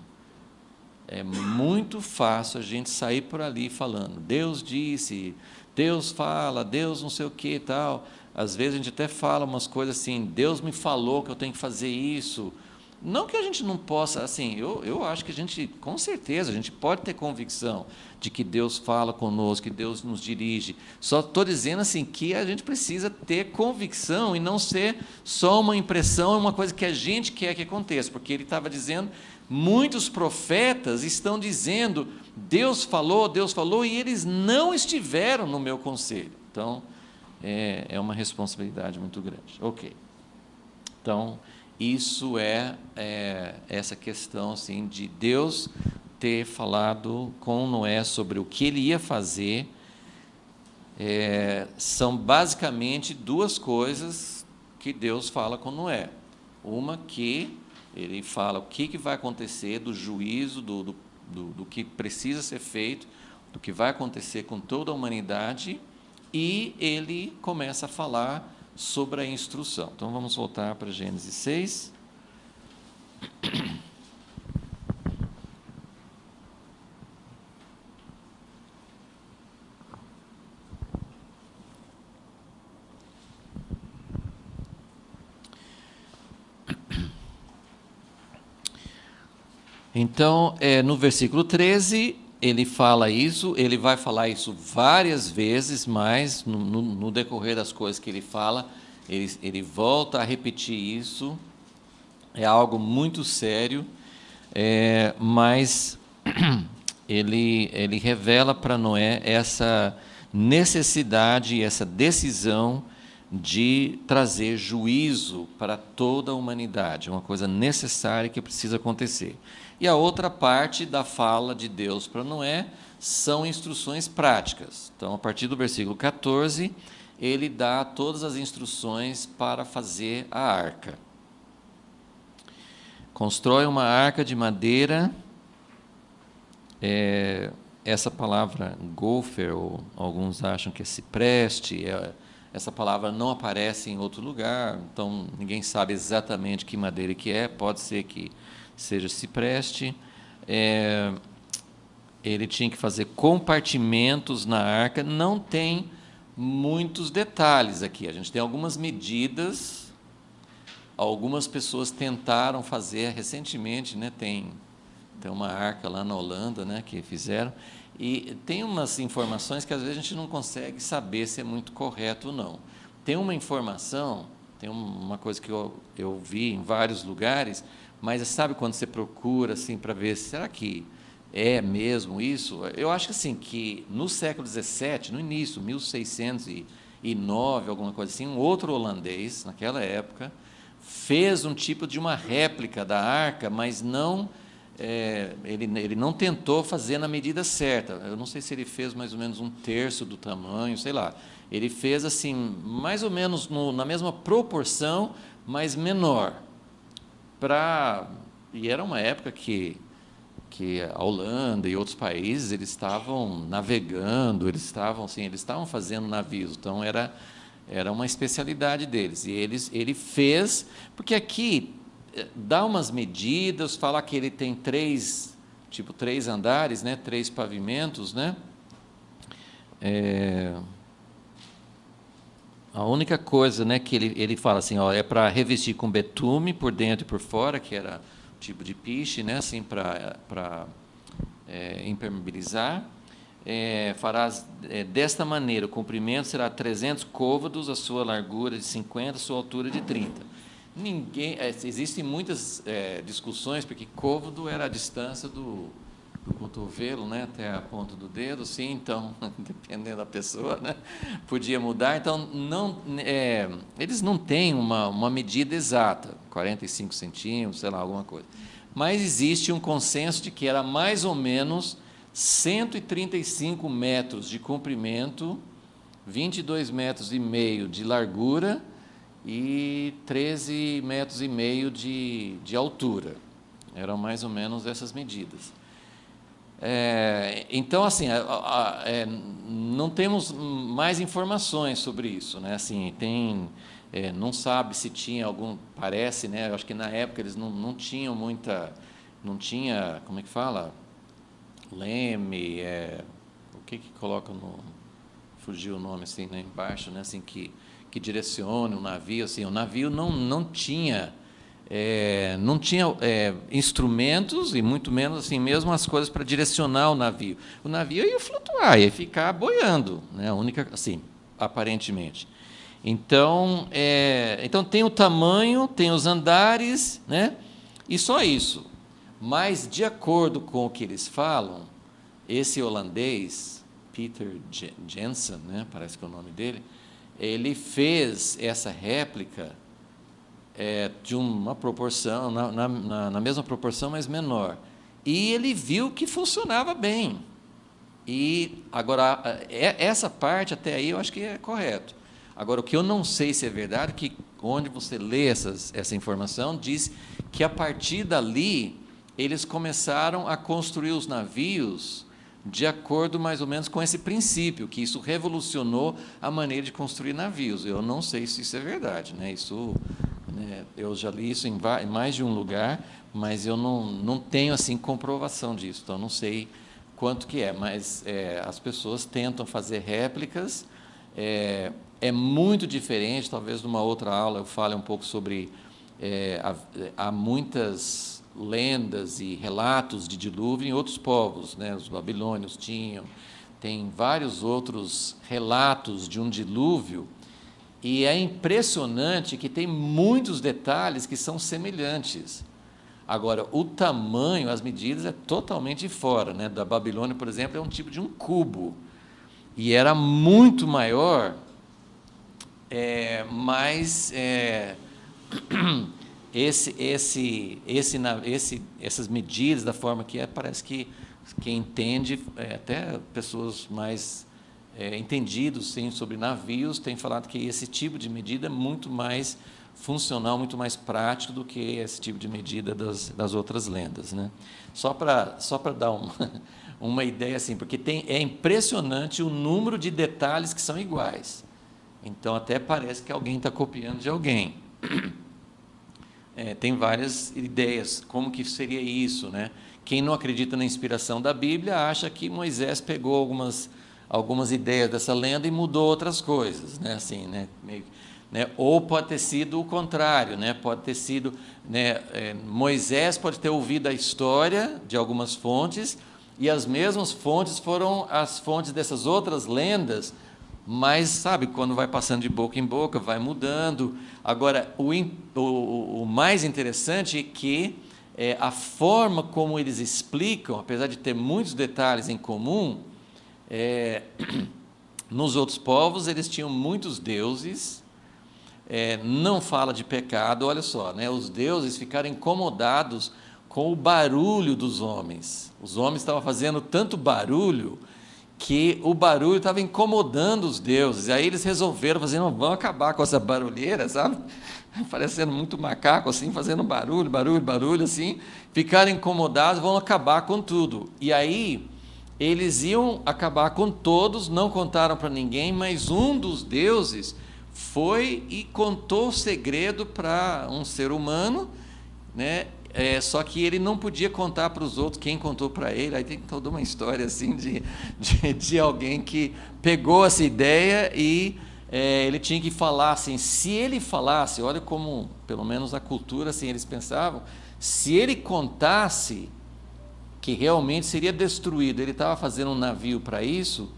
É muito fácil a gente sair por ali falando, Deus disse, Deus fala, Deus não sei o que e tal. Às vezes a gente até fala umas coisas assim, Deus me falou que eu tenho que fazer isso. Não que a gente não possa, assim, eu acho que a gente, com certeza, a gente pode ter convicção de que Deus fala conosco, que Deus nos dirige. Só estou dizendo assim que a gente precisa ter convicção e não ser só uma impressão, uma coisa que a gente quer que aconteça, porque ele estava dizendo, muitos profetas estão dizendo, Deus falou, e eles não estiveram no meu conselho. Então, é uma responsabilidade muito grande. Ok. Então, isso essa questão assim, de Deus ter falado com Noé sobre o que ele ia fazer. São basicamente duas coisas que Deus fala com Noé. Uma que ele fala o que vai acontecer, do juízo, do que precisa ser feito, do que vai acontecer com toda a humanidade, e ele começa a falar sobre a instrução. Então, vamos voltar para Gênesis 6. Então, no versículo 13, ele fala isso, ele vai falar isso várias vezes, mas no decorrer das coisas que ele fala, ele volta a repetir isso, é algo muito sério, mas ele revela para Noé essa necessidade, essa decisão de trazer juízo para toda a humanidade, uma coisa necessária que precisa acontecer. E a outra parte da fala de Deus para Noé são instruções práticas. Então, a partir do versículo 14, ele dá todas as instruções para fazer a arca. Constrói uma arca de madeira, essa palavra gofer, ou alguns acham que é cipreste, essa palavra não aparece em outro lugar, então ninguém sabe exatamente que madeira que é, pode ser que seja cipreste. Ele tinha que fazer compartimentos na arca, não tem muitos detalhes aqui, a gente tem algumas medidas, algumas pessoas tentaram fazer recentemente, né, tem uma arca lá na Holanda, né, que fizeram, e tem umas informações que às vezes a gente não consegue saber se é muito correto ou não. Tem uma informação, tem uma coisa que eu vi em vários lugares, mas sabe quando você procura assim, para ver, será que é mesmo isso? Eu acho assim, que no século XVII, no início, 1609, alguma coisa assim, um outro holandês, naquela época, fez um tipo de uma réplica da arca, mas não... ele não tentou fazer na medida certa. Eu não sei se ele fez mais ou menos um terço do tamanho, sei lá. Ele fez assim, mais ou menos na mesma proporção, mas menor. E era uma época que a Holanda e outros países eles estavam navegando, eles estavam fazendo navios, então era uma especialidade deles. E ele fez, porque aqui dá umas medidas, fala que ele tem três andares, né? 3 pavimentos, né? A única coisa, né, que ele fala assim, ó, é para revestir com betume por dentro e por fora, que era tipo de piche, né, assim, para impermeabilizar. Farás desta maneira, o comprimento será 300 côvados, a sua largura de 50, a sua altura de 30. Existem muitas discussões, porque côvado era a distância do cotovelo, né, até a ponta do dedo, sim, então, dependendo da pessoa, né, podia mudar. Então, eles não têm uma medida exata, 45 centímetros, sei lá, alguma coisa. Mas existe um consenso de que era mais ou menos 135 metros de comprimento, 22 metros e meio de largura e 13 metros e meio de altura. Eram mais ou menos essas medidas. Então, assim, não temos mais informações sobre isso, né? Assim, não sabe se tinha algum, parece, né? Eu acho que na época eles não tinham não tinha, como é que fala? Leme, o que coloca fugiu o nome assim, né? Embaixo, né? Assim, que direcione o navio, assim, o navio não tinha instrumentos e muito menos assim mesmo as coisas para direcionar o navio. O navio ia flutuar, ia ficar boiando, né? A única, assim, aparentemente. Então, então tem o tamanho, tem os andares, né? E só isso. Mas de acordo com o que eles falam, esse holandês Peter Jensen, né? Parece que é o nome dele, ele fez essa réplica de uma proporção, na mesma proporção, mas menor. E ele viu que funcionava bem. E, agora, essa parte, até aí, eu acho que é correto. Agora, o que eu não sei se é verdade, que onde você lê essa informação, diz que, a partir dali, eles começaram a construir os navios de acordo, mais ou menos, com esse princípio, que isso revolucionou a maneira de construir navios. Eu não sei se isso é verdade, né? Eu já li isso em mais de um lugar, mas eu não tenho assim comprovação disso, então não sei quanto que é, mas as pessoas tentam fazer réplicas, é muito diferente, talvez numa outra aula eu fale um pouco sobre, há muitas lendas e relatos de dilúvio em outros povos, né? Os babilônios tem vários outros relatos de um dilúvio. E é impressionante que tem muitos detalhes que são semelhantes. Agora, o tamanho, as medidas, é totalmente fora, né? Da Babilônia, por exemplo, é um tipo de um cubo. E era muito maior, mas essas medidas, da forma que parece que quem entende, até pessoas mais entendidos sim, sobre navios, tem falado que esse tipo de medida é muito mais funcional, muito mais prático do que esse tipo de medida das outras lendas, né? Só para dar uma ideia assim, porque é impressionante o número de detalhes que são iguais. Então até parece que alguém está copiando de alguém. Tem várias ideias, como que seria isso, né? Quem não acredita na inspiração da Bíblia acha que Moisés pegou algumas ideias dessa lenda e mudou outras coisas, né? Assim, né? Ou pode ter sido o contrário, né? Pode ter sido, né? Moisés pode ter ouvido a história de algumas fontes e as mesmas fontes foram as fontes dessas outras lendas, mas sabe, quando vai passando de boca em boca, vai mudando. Agora, o mais interessante é que a forma como eles explicam, apesar de ter muitos detalhes em comum, nos outros povos eles tinham muitos deuses, não fala de pecado, olha só, né? Os deuses ficaram incomodados com o barulho dos homens. Os homens estavam fazendo tanto barulho que o barulho estava incomodando os deuses. E aí eles resolveram fazer, não, vamos acabar com essa barulheira, sabe? Parecendo muito macaco, assim, fazendo barulho, assim. Ficaram incomodados, vão acabar com tudo. E aí eles iam acabar com todos, não contaram para ninguém, mas um dos deuses foi e contou o segredo para um ser humano, né? Só que ele não podia contar para os outros. Quem contou para ele, aí tem toda uma história assim de alguém que pegou essa ideia e ele tinha que falar assim. Se ele falasse, olha como, pelo menos a cultura, assim, eles pensavam, se ele contasse que realmente seria destruído, ele estava fazendo um navio para isso,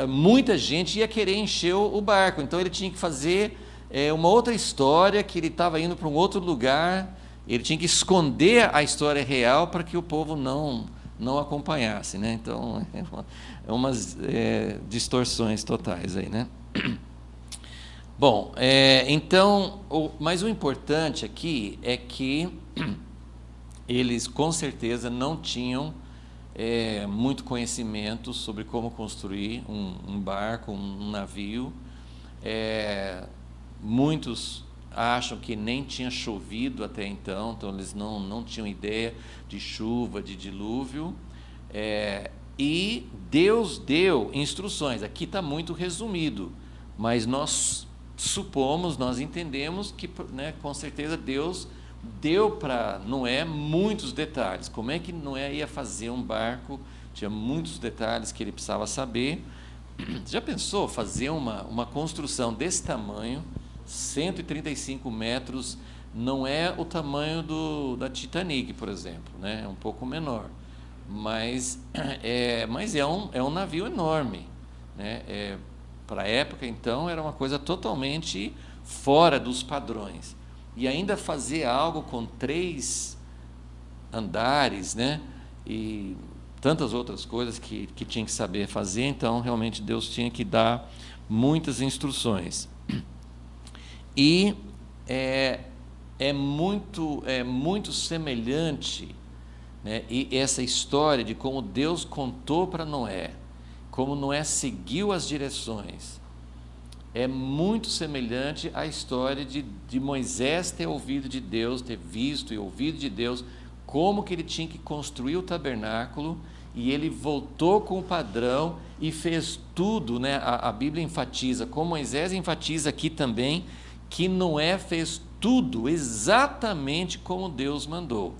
muita gente ia querer encher o barco. Então ele tinha que fazer uma outra história, que ele estava indo para um outro lugar. Ele tinha que esconder a história real para que o povo não acompanhasse, né? Então, umas distorções totais aí, né? Bom, então, mas o importante aqui é que eles, com certeza, não tinham muito conhecimento sobre como construir um barco, um navio. Muitos acham que nem tinha chovido até então eles não tinham ideia de chuva, de dilúvio, e Deus deu instruções. Aqui está muito resumido, mas nós supomos, nós entendemos que, né, com certeza Deus deu para Noé muitos detalhes. Como é que Noé ia fazer um barco? Tinha muitos detalhes que ele precisava saber. Já pensou fazer uma construção desse tamanho? 135 metros, não é o tamanho da Titanic, por exemplo, né? É um pouco menor, mas é um navio enorme, né? Para a época, então, era uma coisa totalmente fora dos padrões. E ainda fazer algo com 3 andares, né? E tantas outras coisas que tinha que saber fazer. Então, realmente, Deus tinha que dar muitas instruções. E é muito semelhante, né, e essa história de como Deus contou para Noé, como Noé seguiu as direções, é muito semelhante à história de Moisés ter ouvido de Deus, ter visto e ouvido de Deus como que ele tinha que construir o tabernáculo, e ele voltou com o padrão e fez tudo, né? A Bíblia enfatiza, como Moisés enfatiza aqui também, que Noé fez tudo exatamente como Deus mandou.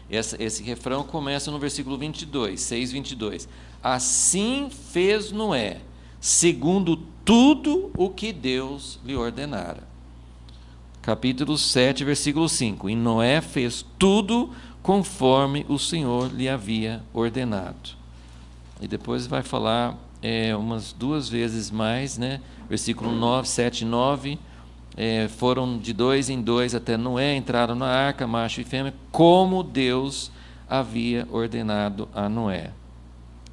Esse refrão começa no versículo 22, 6:22. Assim fez Noé, segundo tudo o que Deus lhe ordenara. Capítulo 7, versículo 5. E Noé fez tudo conforme o Senhor lhe havia ordenado. E depois vai falar umas 2 vezes mais, né? Versículo 9, 7 e 9. Foram de 2 em 2 até Noé, entraram na arca, macho e fêmea, como Deus havia ordenado a Noé.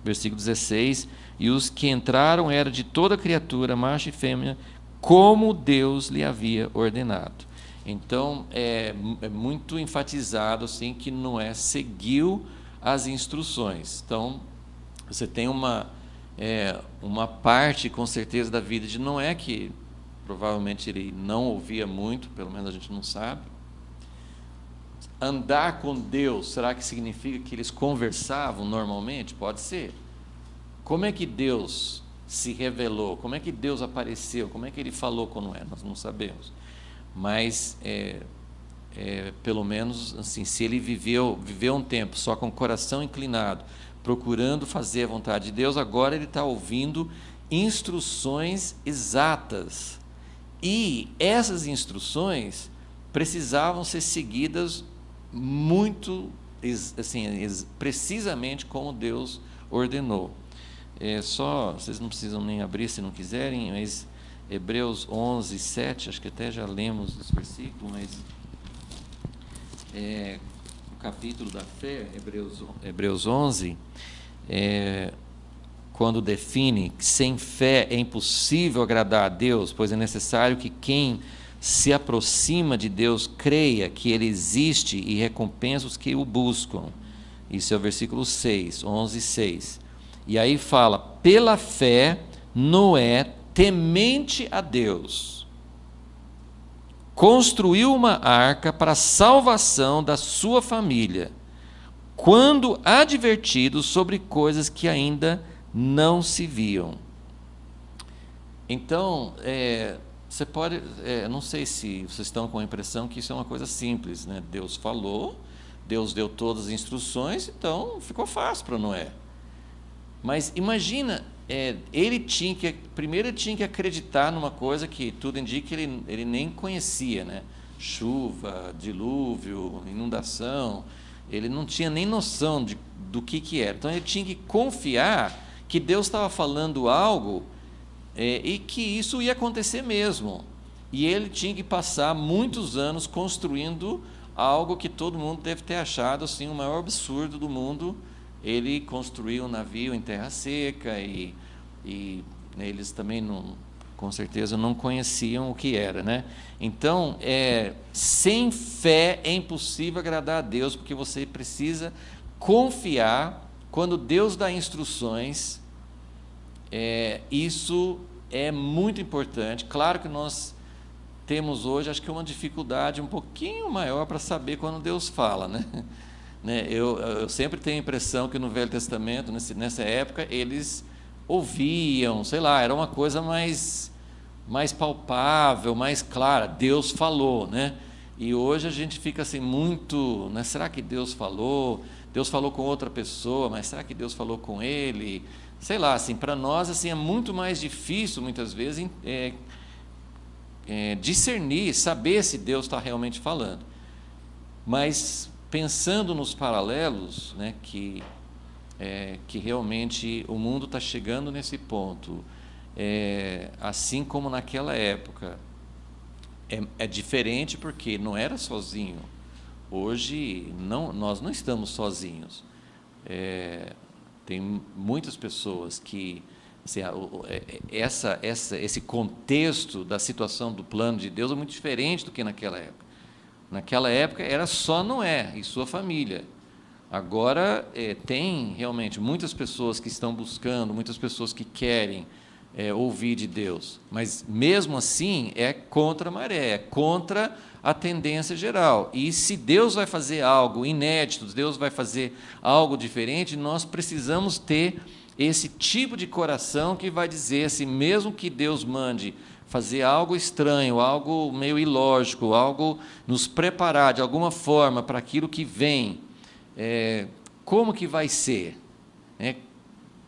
Versículo 16, e os que entraram eram de toda criatura, macho e fêmea, como Deus lhe havia ordenado. Então, é muito enfatizado assim, que Noé seguiu as instruções. Então, você tem uma parte, com certeza, da vida de Noé que provavelmente ele não ouvia muito, pelo menos a gente não sabe. Andar com Deus, será que significa que eles conversavam normalmente? Pode ser. Como é que Deus se revelou? Como é que Deus apareceu? Como é que ele falou com Noé? Nós não sabemos. Mas, pelo menos, assim, se ele viveu um tempo só com o coração inclinado, procurando fazer a vontade de Deus, agora ele está ouvindo instruções exatas. E essas instruções precisavam ser seguidas muito, assim, precisamente como Deus ordenou. Vocês não precisam nem abrir se não quiserem, mas Hebreus 11, 7, acho que até já lemos esse versículo, mas o capítulo da fé, Hebreus 11, quando define que sem fé é impossível agradar a Deus, pois é necessário que quem se aproxima de Deus creia que Ele existe e recompensa os que o buscam. Isso é o versículo 6, 11, 6. E aí fala, pela fé, Noé, temente a Deus, construiu uma arca para a salvação da sua família, quando advertido sobre coisas que ainda não se viam. Então, você pode, não sei se vocês estão com a impressão que isso é uma coisa simples, né? Deus falou, Deus deu todas as instruções, então ficou fácil para Noé. Mas imagina, primeiro ele tinha que acreditar numa coisa que tudo indica que ele nem conhecia, né? Chuva, dilúvio, inundação, ele não tinha nem noção do que era. Então ele tinha que confiar que Deus estava falando algo e que isso ia acontecer mesmo. E ele tinha que passar muitos anos construindo algo que todo mundo deve ter achado assim, o maior absurdo do mundo. Ele construiu um navio em terra seca e eles também com certeza não conheciam o que era, né? Então, sem fé é impossível agradar a Deus, porque você precisa confiar. Quando Deus dá instruções, isso é muito importante. Claro que nós temos hoje, acho que uma dificuldade um pouquinho maior para saber quando Deus fala, né? Eu sempre tenho a impressão que no Velho Testamento, nessa época, eles ouviam, sei lá, era uma coisa mais palpável, mais clara. Deus falou, né? E hoje a gente fica assim muito, né? Será que Deus falou? Deus falou com outra pessoa, mas será que Deus falou com ele? Sei lá, assim, para nós assim, é muito mais difícil, muitas vezes, discernir, saber se Deus está realmente falando. Mas, pensando nos paralelos, né, que realmente o mundo está chegando nesse ponto, assim como naquela época, é diferente porque não era sozinho. Hoje, nós não estamos sozinhos. Tem muitas pessoas que, assim, esse contexto da situação do plano de Deus é muito diferente do que naquela época. Naquela época era só Noé e sua família. Agora tem realmente muitas pessoas que estão buscando, muitas pessoas que querem ouvir de Deus, mas mesmo assim é contra a maré, é contra a tendência geral. E se Deus vai fazer algo inédito, Deus vai fazer algo diferente, nós precisamos ter esse tipo de coração que vai dizer assim, mesmo que Deus mande fazer algo estranho, algo meio ilógico, algo nos preparar de alguma forma para aquilo que vem, como que vai ser?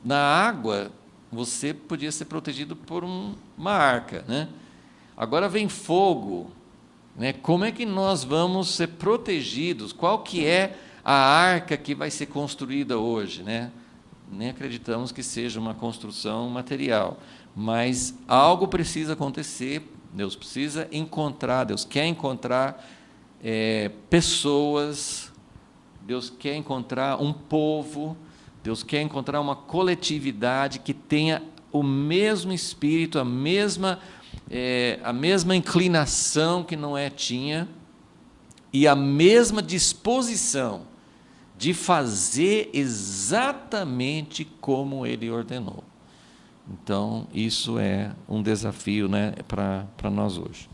Na água, você podia ser protegido por uma arca, né? Agora vem fogo, né? Como é que nós vamos ser protegidos? Qual que é a arca que vai ser construída hoje, né? Nem acreditamos que seja uma construção material, mas algo precisa acontecer. Deus precisa encontrar, Deus quer encontrar pessoas, Deus quer encontrar um povo, Deus quer encontrar uma coletividade que tenha o mesmo espírito, a mesma inclinação que Noé tinha e a mesma disposição de fazer exatamente como ele ordenou. Então, isso é um desafio, né, para nós hoje.